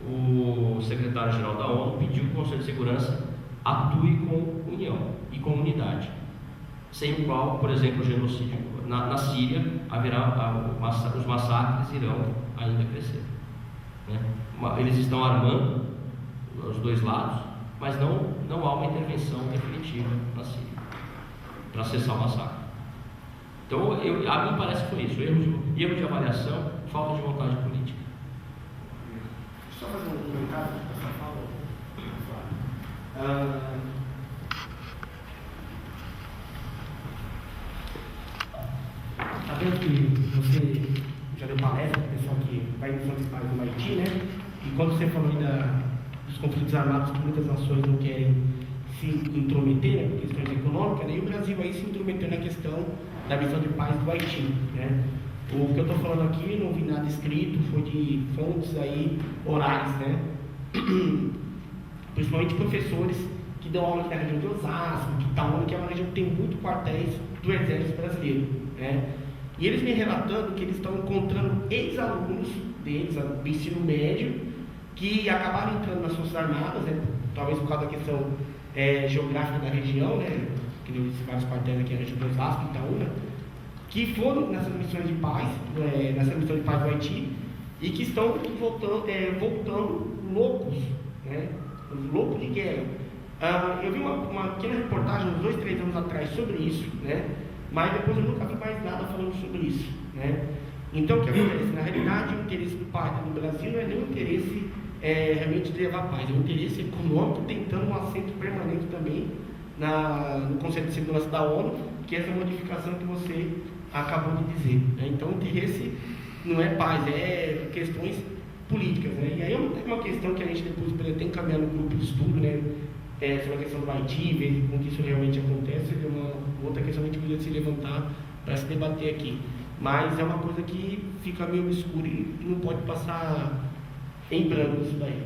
B: o secretário-geral da ONU pediu que o Conselho de Segurança atue com união e com unidade, sem o qual, por exemplo, o genocídio na Síria os massacres irão ainda crescer, né? Eles estão armando os dois lados, mas não há uma intervenção definitiva na Síria para cessar o massacre. Então, a mim parece que foi isso: erro de avaliação, falta de vontade política.
C: Só fazer um comentário que você falou. Tá vendo que você já deu palestra para o pessoal que vai em Missão de Paz no Haiti, né? E quando você falou aí dos conflitos armados que muitas nações não querem se intrometer, né, por questões econômicas, né? E o Brasil aí se intrometeu na questão da Missão de Paz do Haiti, né? O que eu estou falando aqui, não vi nada escrito, foi de fontes aí orais, né? Principalmente professores que dão aula aqui na região de Osasco, que Itaúna, que é uma região que tem muito quartéis do Exército Brasileiro, né? E eles me relatando que eles estão encontrando ex-alunos deles, do ensino médio, que acabaram entrando nas Forças Armadas, né? Talvez por causa da questão geográfica da região, né? Que nem vários quartéis aqui na região de Osasco, Itaúna, que foram nessas missões de paz, nessa missão de paz do Haiti, e que estão voltando loucos, né? Loucos de guerra. Eu vi uma pequena reportagem uns 2, 3 anos atrás sobre isso, né? Mas depois eu nunca vi mais nada falando sobre isso, né? Então, o que acontece? Na realidade, o interesse do partido no Brasil não é nem o interesse realmente de levar paz, é o interesse econômico, tentando um assento permanente também no Conselho de Segurança da ONU, que é essa modificação que você acabou de dizer, né? Então, o interesse não é paz, é questões políticas, né? E aí é uma questão que a gente depois pretende encaminhar no grupo de estudo, né? Sobre a questão do Haiti, ver como que isso realmente acontece, é uma outra questão que a gente podia se levantar para se debater aqui. Mas é uma coisa que fica meio obscura e não pode passar em branco isso daí.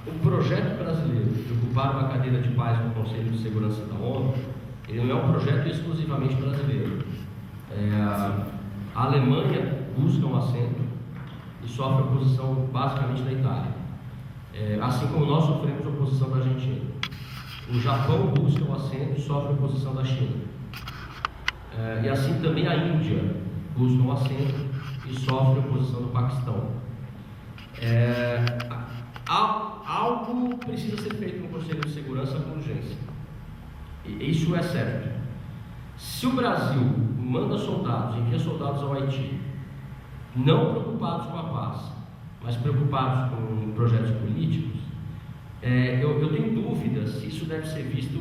B: O projeto brasileiro de ocupar uma cadeira de paz no Conselho de Segurança da ONU, ele não é um projeto exclusivamente brasileiro. A Alemanha busca um assento e sofre oposição basicamente da Itália, assim como nós sofremos oposição da Argentina. O Japão busca um assento e sofre oposição da China, e assim também a Índia busca um assento e sofre oposição do Paquistão. Algo precisa ser feito no Conselho de Segurança com urgência, e isso é certo. Se o Brasil manda soldados, envia soldados ao Haiti, não preocupados com a paz, mas preocupados com projetos políticos, eu tenho dúvidas se isso deve ser visto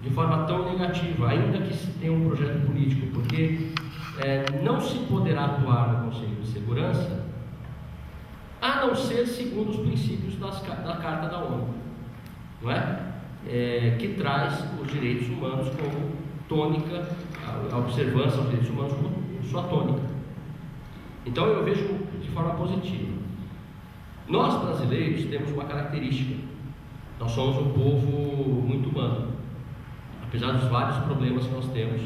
B: de forma tão negativa, ainda que se tenha um projeto político, porque não se poderá atuar no Conselho de Segurança a não ser segundo os princípios da Carta da ONU, não é? Que traz os direitos humanos como tônica, a observância dos direitos humanos como sua tônica. Então eu vejo de forma positiva. Nós brasileiros temos uma característica: nós somos um povo muito humano. Apesar dos vários problemas que nós temos,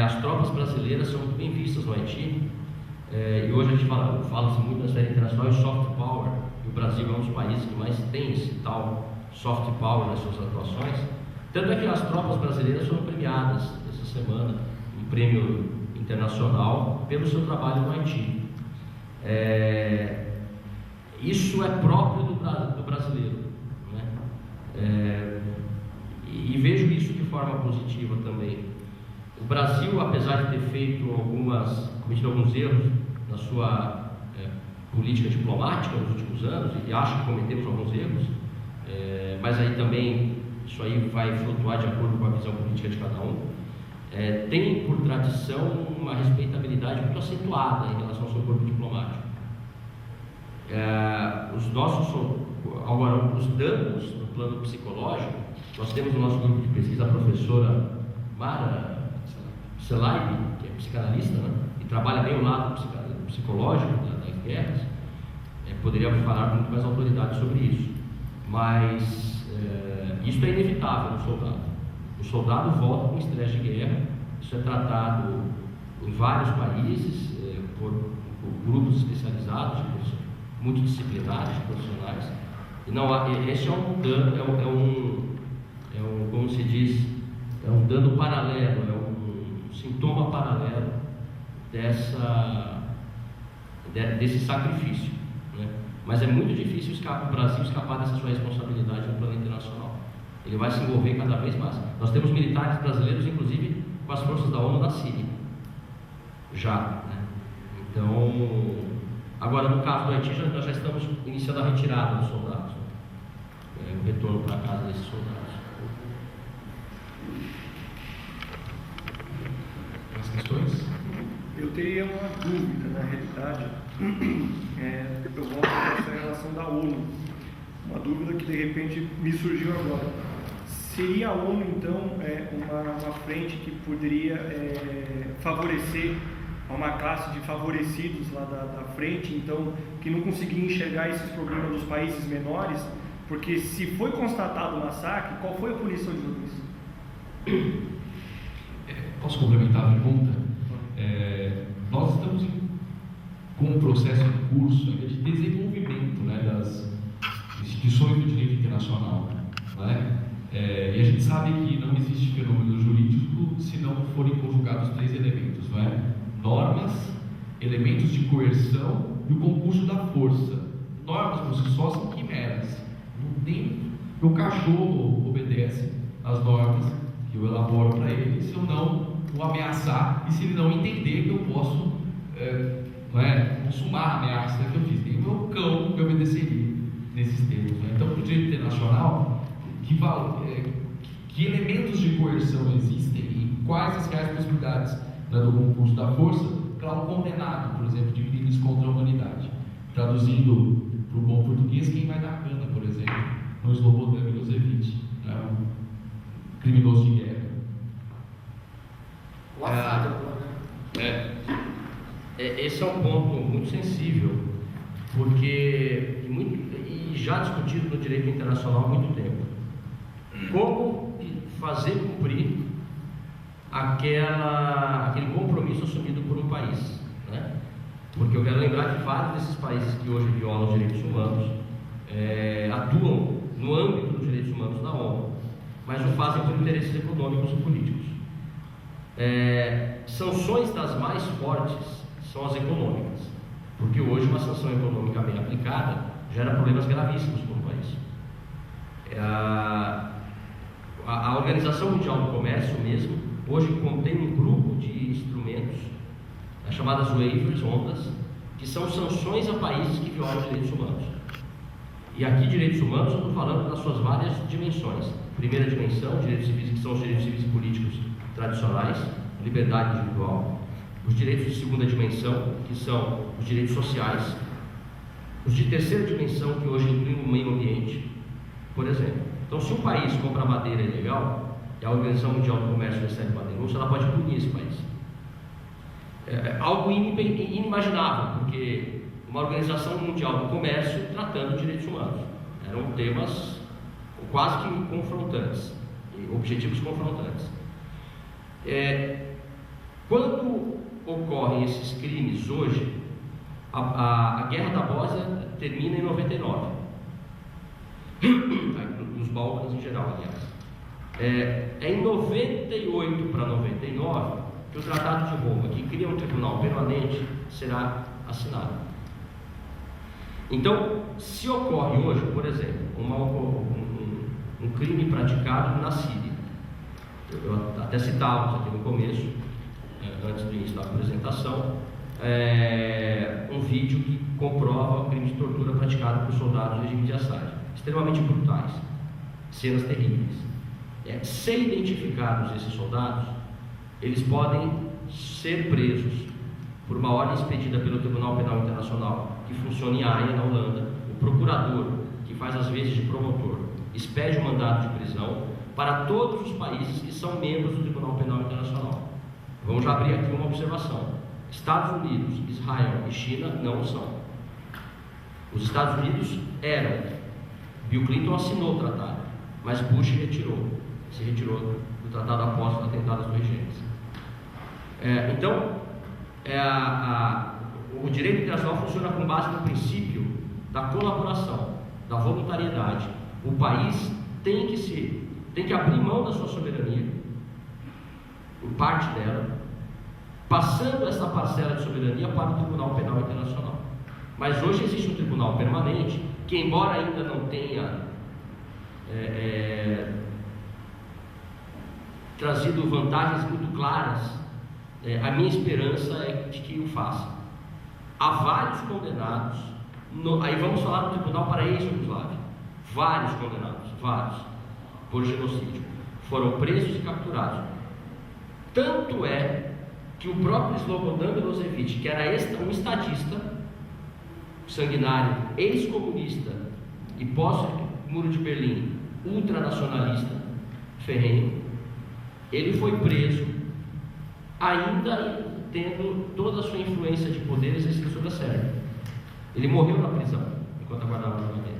B: as tropas brasileiras são muito bem vistas no Haiti, e hoje a gente fala-se muito na esfera internacional em soft power, e o Brasil é um dos países que mais tem esse tal soft power nas suas atuações. Tanto é que as tropas brasileiras foram premiadas essa semana, um prêmio internacional, pelo seu trabalho no Haiti. Isso é próprio do brasileiro, né? E vejo isso de forma positiva também. O Brasil, apesar de ter cometido alguns erros na sua política diplomática nos últimos anos, e acho que cometemos alguns erros, mas aí também isso aí vai flutuar de acordo com a visão política de cada um, tem por tradição uma respeitabilidade muito acentuada em relação ao seu corpo diplomático. Agora, os danos no plano psicológico, nós temos no nosso grupo de pesquisa a professora Mara Selaide, que é psicanalista, né, e trabalha bem o lado psicológico das guerras. Poderíamos falar com muito mais autoridade sobre isso, mas isso é inevitável no soldado. O soldado volta com estresse de guerra. Isso é tratado em vários países por grupos especializados, multidisciplinares, profissionais. E não há, esse é um dano, como se diz, é um dano paralelo, é um sintoma paralelo desse sacrifício, né? Mas é muito difícil o Brasil escapar dessa sua responsabilidade no plano internacional. Ele vai se envolver cada vez mais. Nós temos militares brasileiros, inclusive, com as forças da ONU na Síria. Já, né? Então, agora no caso do Haiti, nós já estamos iniciando a retirada dos soldados, o retorno para casa desses soldados.
A: Mais questões?
E: Eu teria uma dúvida, na realidade, eu volto para essa relação da ONU. Uma dúvida que de repente me surgiu agora. Seria a ONU, então, uma frente que poderia favorecer uma classe de favorecidos lá da frente, então, que não conseguia enxergar esses problemas dos países menores? Porque se foi constatado o massacre, qual foi a punição de tudo isso?
A: Posso complementar a pergunta? Nós estamos com um processo em curso de desenvolvimento, né, das instituições do direito internacional, né? E a gente sabe que não existe fenômeno jurídico se não forem conjugados 3 elementos, não é? Normas, elementos de coerção e o concurso da força. Normas por si só são quimeras. Não tem. O cachorro obedece às normas que eu elaboro para ele, se eu não o ameaçar e se ele não entender que eu posso consumar a ameaça que eu fiz. Tem o meu cão que obedeceria nesses termos, né? Então, no direito internacional, que elementos de coerção existem e quais as reais possibilidades, né, do concurso da força para um condenado, por exemplo, de crimes contra a humanidade. Traduzindo para o bom português, quem vai dar cana, por exemplo, no Slobodan Milosevic, né, um criminoso de guerra.
B: Esse é um ponto muito sensível, porque e já discutido no direito internacional há muito tempo. Como fazer cumprir aquele compromisso assumido por um país, né? Porque eu quero lembrar que vários desses países que hoje violam os direitos humanos atuam no âmbito dos direitos humanos da ONU, mas o fazem por interesses econômicos e políticos. Sanções das mais fortes são as econômicas, porque hoje uma sanção econômica bem aplicada gera problemas gravíssimos para o país. A Organização Mundial do Comércio mesmo, hoje contém um grupo de instrumentos, chamadas waivers, ondas, que são sanções a países que violam os direitos humanos. E aqui, direitos humanos, eu estou falando das suas várias dimensões. Primeira dimensão, direitos civis, que são os direitos civis e políticos tradicionais, liberdade individual. Os direitos de segunda dimensão, que são os direitos sociais. Os de terceira dimensão, que hoje incluem o meio ambiente, por exemplo. Então, se um país compra madeira ilegal, e a Organização Mundial do Comércio recebe madeira russa, ela pode punir esse país. Algo inimaginável, porque uma Organização Mundial do Comércio tratando direitos humanos. Eram temas quase que confrontantes, objetivos confrontantes. Quando ocorrem esses crimes hoje, a Guerra da Bósnia termina em 99, nos Balcãs em geral, aliás. É em 98 para 99 que o Tratado de Roma, que cria um tribunal permanente, será assinado. Então, se ocorre hoje, por exemplo, um crime praticado na Síria, eu até citávamos aqui no começo, antes do início da apresentação, um vídeo que comprova o crime de tortura praticado por soldados do regime de Assad, extremamente brutais, cenas terríveis. Sem identificados esses soldados, eles podem ser presos por uma ordem expedida pelo Tribunal Penal Internacional, que funciona em Haia, na Holanda. O procurador, que faz as vezes de promotor, expede o mandado de prisão para todos os países que são membros do Tribunal Penal Internacional. Vamos já abrir aqui uma observação: Estados Unidos, Israel e China não são. Os Estados Unidos eram. Bill Clinton assinou o tratado, mas Bush se retirou do tratado após os atentados do Gênesis. Então, o direito internacional funciona com base no princípio da colaboração, da voluntariedade. O país tem que abrir mão da sua soberania, por parte dela, passando essa parcela de soberania para o Tribunal Penal Internacional. Mas hoje existe um tribunal permanente que, embora ainda não tenha trazido vantagens muito claras, a minha esperança é de que o faça. Há vários condenados, aí vamos falar do Tribunal para a ex-Iugoslávia, vários condenados, por genocídio, foram presos e capturados. Tanto é que o próprio Slobodan Milosevic, que era um estadista, sanguinário, ex-comunista e pós-Muro de Berlim, ultranacionalista, ferrenho, ele foi preso, ainda tendo toda a sua influência de poder exercida sobre a Sérvia. Ele morreu na prisão, enquanto aguardava o julgamento.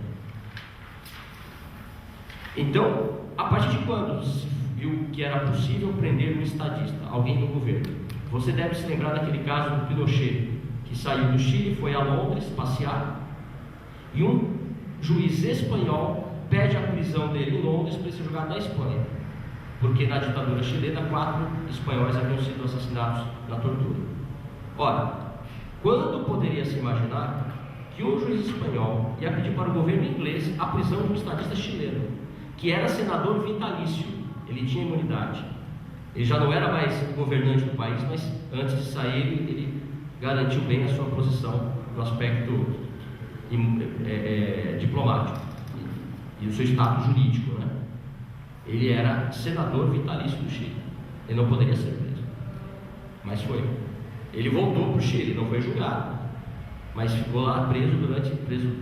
B: Então, a partir de quando se viu que era possível prender um estadista, alguém do governo? Você deve se lembrar daquele caso do Pinochet, que saiu do Chile, foi a Londres passear, e um juiz espanhol pede a prisão dele em Londres para ele ser julgado na Espanha, porque na ditadura chilena 4 espanhóis haviam sido assassinados na tortura. Ora, quando poderia se imaginar que um juiz espanhol ia pedir para o governo inglês a prisão de um estadista chileno, que era senador vitalício, ele tinha imunidade, ele já não era mais governante do país, mas antes de sair ele garantiu bem a sua posição no aspecto diplomático e o seu status jurídico, né? Ele era senador vitalício do Chile, ele não poderia ser preso, mas foi. Ele voltou para o Chile, não foi julgado, mas ficou lá preso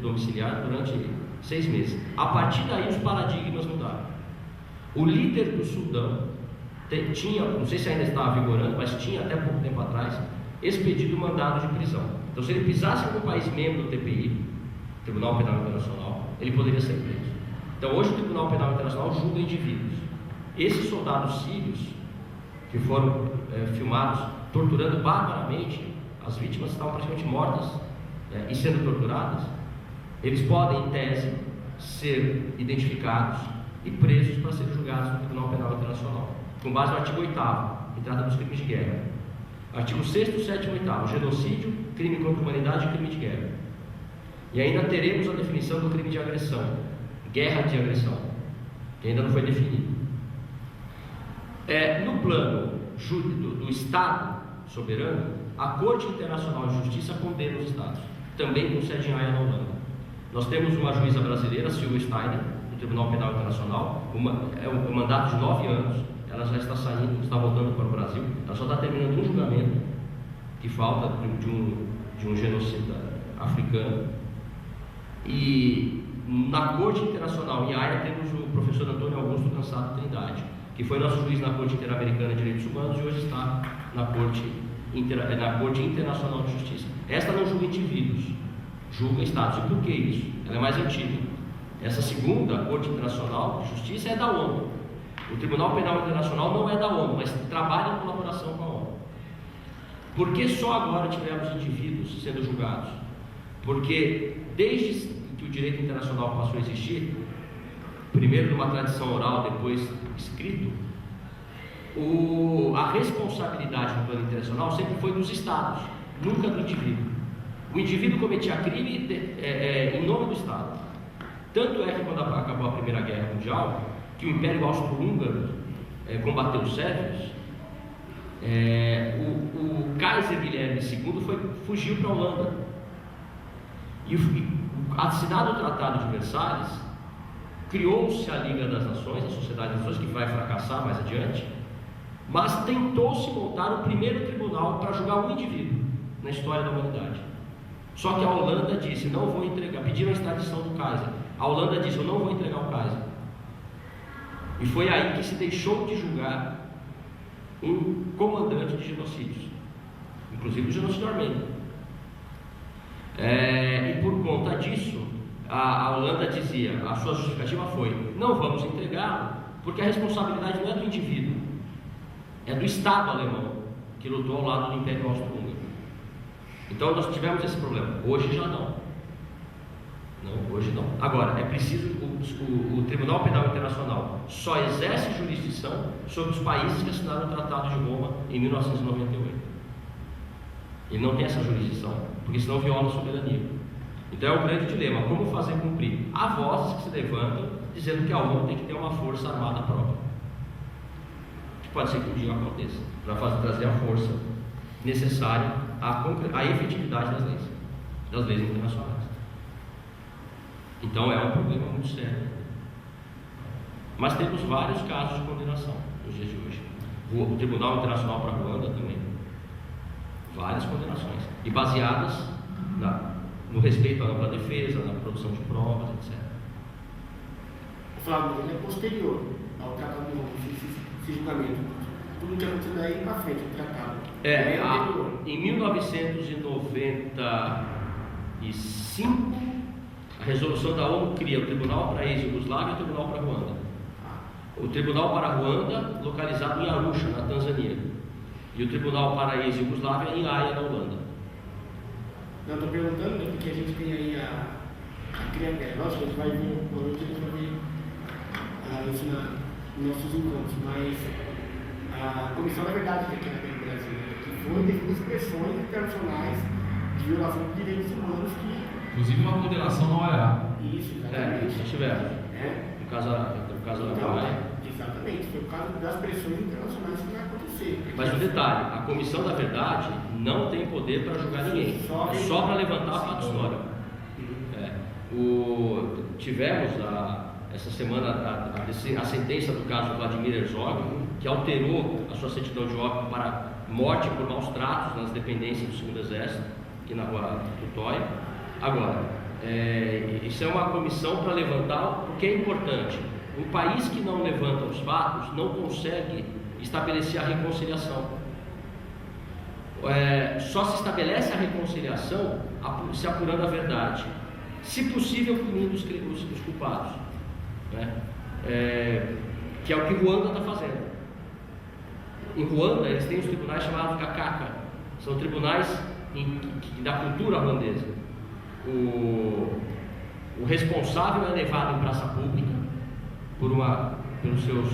B: domiciliar durante 6 meses. A partir daí os paradigmas mudaram. O líder do Sudão tinha, não sei se ainda estava vigorando, mas tinha até pouco tempo atrás, expedido mandado de prisão. Então, se ele pisasse em um país membro do TPI, Tribunal Penal Internacional, ele poderia ser preso. Então, hoje o Tribunal Penal Internacional julga indivíduos. Esses soldados sírios, que foram filmados torturando barbaramente, as vítimas estavam praticamente mortas e sendo torturadas, eles podem, em tese, ser identificados e presos para serem julgados no Tribunal Penal Internacional, com base no artigo 8º, que trata dos crimes de guerra. Artigo 6º, 7º e 8º, genocídio, crime contra a humanidade e crime de guerra. E ainda teremos a definição do crime de agressão, guerra de agressão, que ainda não foi definido. No plano do Estado soberano, a Corte Internacional de Justiça condena os Estados, também com sede em Haia, na Holanda. Nós temos uma juíza brasileira, Silvia Steiner, do Tribunal Penal Internacional, um mandato de 9 anos, ela já está saindo, está voltando para o Brasil, ela só está terminando um julgamento que falta de um genocida africano. E na Corte Internacional em Haia temos o professor Antônio Augusto Cansato Trindade, que foi nosso juiz na Corte Interamericana de Direitos Humanos e hoje está na Corte Internacional de Justiça. Esta não julga indivíduos, julga estados. E por que isso? Ela é mais antiga. Essa segunda Corte Internacional de Justiça é da ONU. O Tribunal Penal Internacional não é da ONU, mas trabalha em colaboração com a ONU. Por que só agora tivemos indivíduos sendo julgados? Porque desde que o direito internacional passou a existir, primeiro numa tradição oral, depois escrito, a responsabilidade no plano internacional sempre foi dos Estados, nunca do indivíduo. O indivíduo cometia crime em nome do Estado. Tanto é que quando acabou a Primeira Guerra Mundial, que o Império Austro-Húngaro combateu os sérvios, o Kaiser Guilherme II fugiu para a Holanda. E assinado o Tratado de Versalhes, criou-se a Liga das Nações, a Sociedade das Nações, que vai fracassar mais adiante, mas tentou-se montar o primeiro tribunal para julgar um indivíduo na história da humanidade. Só que a Holanda disse: não vou entregar, pediram a extradição do Kaiser. A Holanda disse: eu não vou entregar o Kaiser. E foi aí que se deixou de julgar um comandante de genocídios, inclusive o genocídio armênio. E por conta disso, a Holanda dizia, a sua justificativa foi: não vamos entregá-lo, porque a responsabilidade não é do indivíduo, é do Estado alemão, que lutou ao lado do Império Austro-Húngaro. Então nós tivemos esse problema. Hoje já não. Hoje não. Agora, é preciso, o Tribunal Penal Internacional só exerce jurisdição sobre os países que assinaram o Tratado de Roma em 1998. Ele não tem essa jurisdição, porque senão viola a soberania. Então é um grande dilema: como fazer cumprir? Há vozes que se levantam dizendo que a ONU tem que ter uma força armada própria, que pode ser que um dia aconteça, para trazer a força necessária à efetividade das leis internacionais. Então é um problema muito sério. Mas temos vários casos de condenação nos dias de hoje. O Tribunal Internacional para Ruanda também. Várias condenações. E baseadas no respeito à ampla defesa, na produção de provas, etc.
C: Flávio, ele é posterior ao Tratado de Roma, esse julgamento. Tudo que aconteceu daí para frente, o tratado.
B: Em 1995, a resolução da ONU cria o Tribunal para a ex-Yugoslávia e o Tribunal para Ruanda. O Tribunal para Ruanda, localizado em Arusha, na Tanzânia, e o Tribunal para a ex-Yugoslávia em Haia, na Holanda.
C: Não, estou perguntando, né, porque a gente tem aí a criança. Nossa, a gente vai ver, por hoje a gente vai ver isso nos nossos encontros, mas a Comissão da Verdade que é aqui no Brasil, né, que foi devido expressões internacionais de violação de direitos humanos que...
A: Inclusive uma condenação na OEA.
C: Isso, exatamente.
B: Nós tivemos. No caso da Haia.
C: Exatamente, foi por causa das pressões internacionais que vai acontecer.
B: Mas um detalhe: a Comissão da Verdade não tem poder para julgar ninguém, só para levantar fato histórico. Tivemos essa semana a sentença do caso Vladimir Herzog, que alterou a sua certidão de óbito para morte por maus tratos nas dependências do Segundo Exército, aqui na rua Tutóia. Agora, isso é uma comissão para levantar o que é importante. Um país que não levanta os fatos não consegue estabelecer a reconciliação. Só se estabelece a reconciliação se apurando a verdade, se possível punindo os culpados, né? Que é o que Ruanda está fazendo. Em Ruanda eles têm os tribunais chamados Gakaka, são tribunais da cultura ruandesa. O responsável é levado em praça pública pelos seus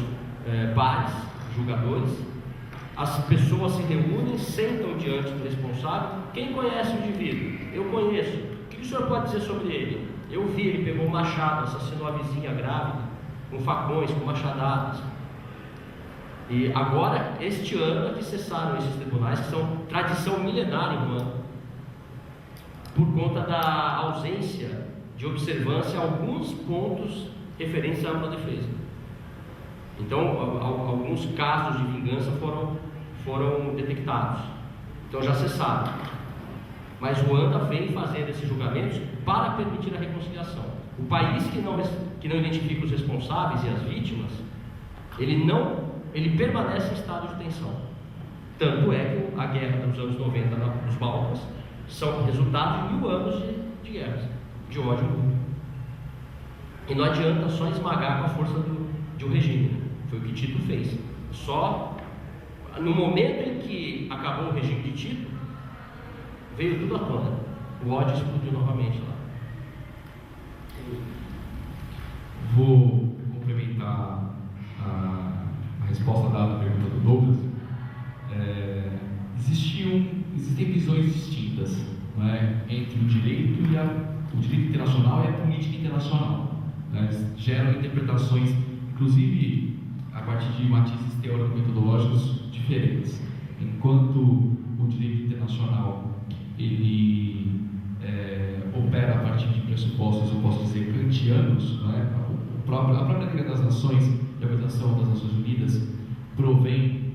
B: pares, julgadores. As pessoas se reúnem, sentam diante do responsável. Quem conhece o indivíduo? Eu conheço. O que o senhor pode dizer sobre ele? Eu vi, ele pegou um machado, assassinou a vizinha grávida, com facões, com machadadas. E agora, este ano, é que cessaram esses tribunais, que são tradição milenária em Ruanda, por conta da ausência de observância a alguns pontos referentes à ampla defesa. Então, alguns casos de vingança foram detectados, então já cessaram. Mas Ruanda vem fazendo esses julgamentos para permitir a reconciliação. O país que não identifica os responsáveis e as vítimas, ele permanece em estado de tensão. Tanto é que a guerra dos anos 90 nos Balcãs são resultado de 1000 anos de guerras, de ódio mútuo. E não adianta só esmagar com a força de um regime. Foi o que Tito fez. Só no momento em que acabou o regime de Tito, veio tudo à tona. O ódio explodiu novamente lá.
A: Vou
F: resposta dada à pergunta do Douglas, existem visões distintas, não é, entre o direito internacional e a política internacional, né? Geram interpretações, inclusive a partir de matizes teórico-metodológicos diferentes. Enquanto o direito internacional ele opera a partir de pressupostos, eu posso dizer, kantianos, né? A própria Liga das Nações e a Organização das Nações Unidas provém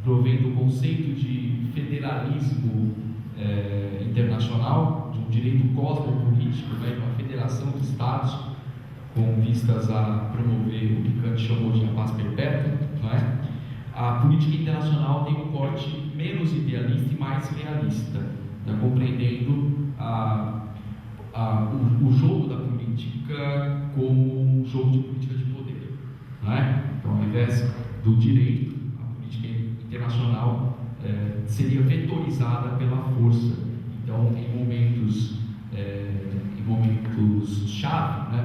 F: do conceito de federalismo internacional, de um direito cosmopolítico, né, de uma federação de estados com vistas a promover o que Kant chamou de a paz perpétua, né? A política internacional tem um corte menos idealista e mais realista, né, compreendendo o jogo da política como um jogo de política de poder, né? Então, ao invés do direito, a política internacional seria vetorizada pela força. Então, em momentos-chave, né,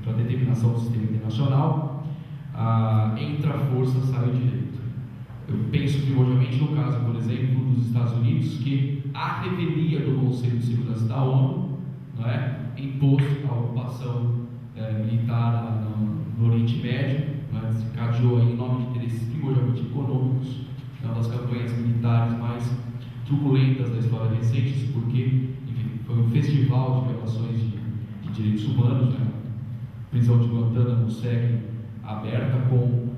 F: para a determinação do sistema internacional, entra a força, sai o direito. Eu penso primordialmente no caso, por exemplo, dos Estados Unidos, que a revelia do Conselho de Segurança da ONU, não é, impôs a ocupação militar no Oriente Médio, né, desencadeou em nome de interesses primordialmente econômicos, uma das campanhas militares mais turbulentas da história recente, porque, enfim, foi um festival de violações de direitos humanos, né? A prisão de Guantánamo segue aberta com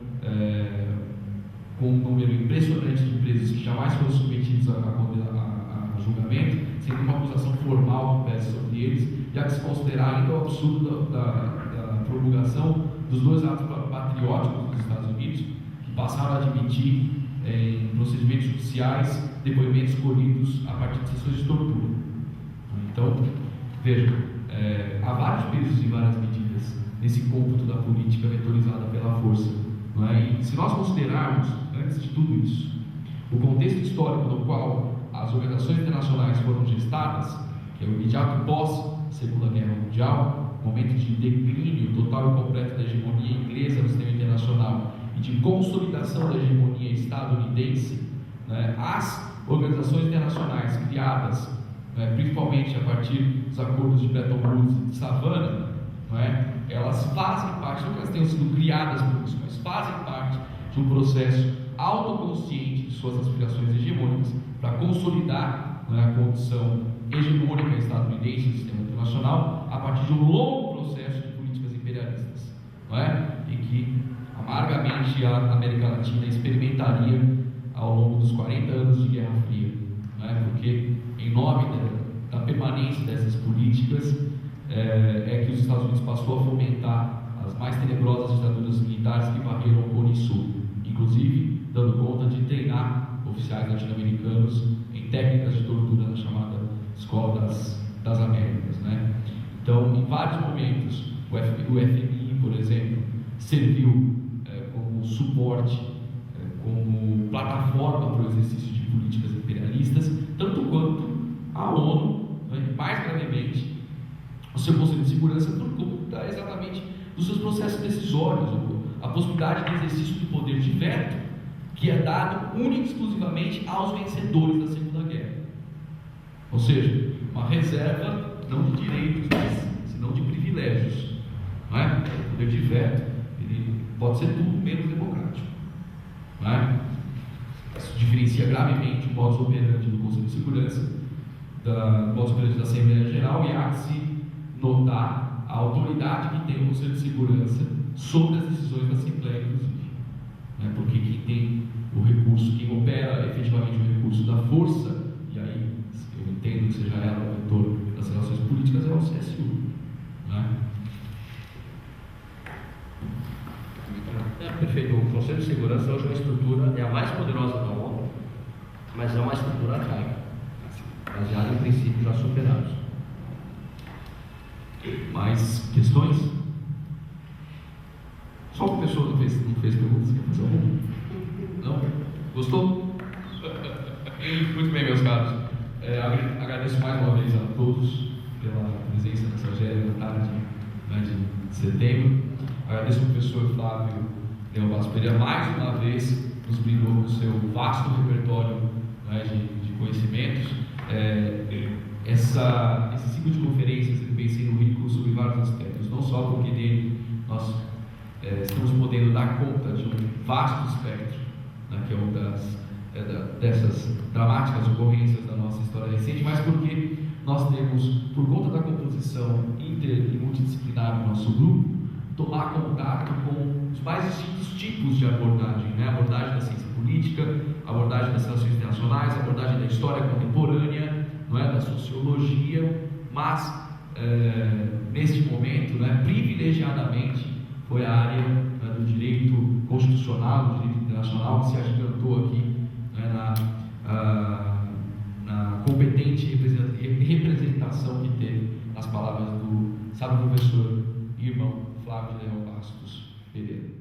F: um número impressionante de presos que jamais foram submetidos a julgamento, sem nenhuma acusação formal que pese sobre eles, já que se considerar ainda o absurdo da promulgação dos 2 atos patrióticos dos Estados Unidos, que passaram a admitir em procedimentos judiciais depoimentos colhidos a partir de sessões de tortura. Então, vejam, há vários pesos e várias medidas nesse cômputo da política vetorizada pela força, não é? E se nós considerarmos, antes de tudo isso, o contexto histórico no qual as organizações internacionais foram gestadas, que é o imediato pós-Segunda Guerra Mundial, momento de declínio total e completo da hegemonia inglesa no sistema internacional e de consolidação da hegemonia estadunidense, né, as organizações internacionais criadas, né, principalmente a partir dos acordos de Bretton Woods e de Savannah, né, elas fazem parte, não que elas tenham sido criadas por isso, mas fazem parte de um processo autoconsciente de suas aspirações hegemônicas para consolidar, né, a condição hegemônica estadunidense no sistema internacional a partir de um longo processo de políticas imperialistas, não é? E que amargamente a América Latina experimentaria ao longo dos 40 anos de Guerra Fria, não é? Porque em nome da permanência dessas políticas que os Estados Unidos passou a fomentar as mais tenebrosas ditaduras militares que varreram o Cone Sul, inclusive dando conta de treinar oficiais latino-americanos em técnicas de tortura na chamada Escola das Américas, né? Então, em vários momentos, o FMI, por exemplo, serviu como suporte, como plataforma para o exercício de políticas imperialistas, tanto quanto a ONU, né, mais gravemente, o seu Conselho de Segurança, por conta exatamente dos seus processos decisórios, a possibilidade de exercício do poder de veto, que é dado única e exclusivamente aos vencedores da Segunda Guerra. Ou seja, uma reserva não de direitos, mas senão de privilégios. Não é? O poder de veto ele pode ser tudo menos democrático. Não é? Isso diferencia gravemente o modus operandi do Conselho de Segurança, do modus operandi da Assembleia Geral, e há que se notar a autoridade que tem o Conselho de Segurança sobre as decisões da Assembleia, inclusive. Não é? Porque quem tem o recurso, quem opera efetivamente o recurso da força, e aí eu entendo que seja ela o vetor das relações políticas, é o CSU. Né?
B: Perfeito. O Conselho de Segurança hoje é uma estrutura, é a mais poderosa da ONU, mas é uma estrutura arcaica, baseada em princípios já superados.
F: Mais questões? Só uma pessoa não fez perguntas, quer fazer alguma? Não? Gostou? Muito bem, meus caros. Agradeço mais uma vez a todos pela presença nessa tarde, né, de setembro. Agradeço ao professor Flávio Leão Bastos Pereira mais uma vez nos brindou com o seu vasto repertório, né, de conhecimentos. Esse ciclo de conferências ele vem sendo rico sobre vários aspectos, não só porque nele nós estamos podendo dar conta de um vasto espectro, né, que é uma dessas dramáticas ocorrências da nossa história recente, mas porque nós temos, por conta da composição inter e multidisciplinar do nosso grupo, tomar contato com os mais distintos tipos de abordagem, né? Abordagem da ciência política, abordagem das relações internacionais, abordagem da história contemporânea, não é? Da sociologia, mas neste momento, né, privilegiadamente foi a área, né, do direito constitucional, do direito internacional que se agigantou aqui, né, na competente representação que teve nas palavras do sábio professor e irmão Flávio de Leão Bastos Pereira.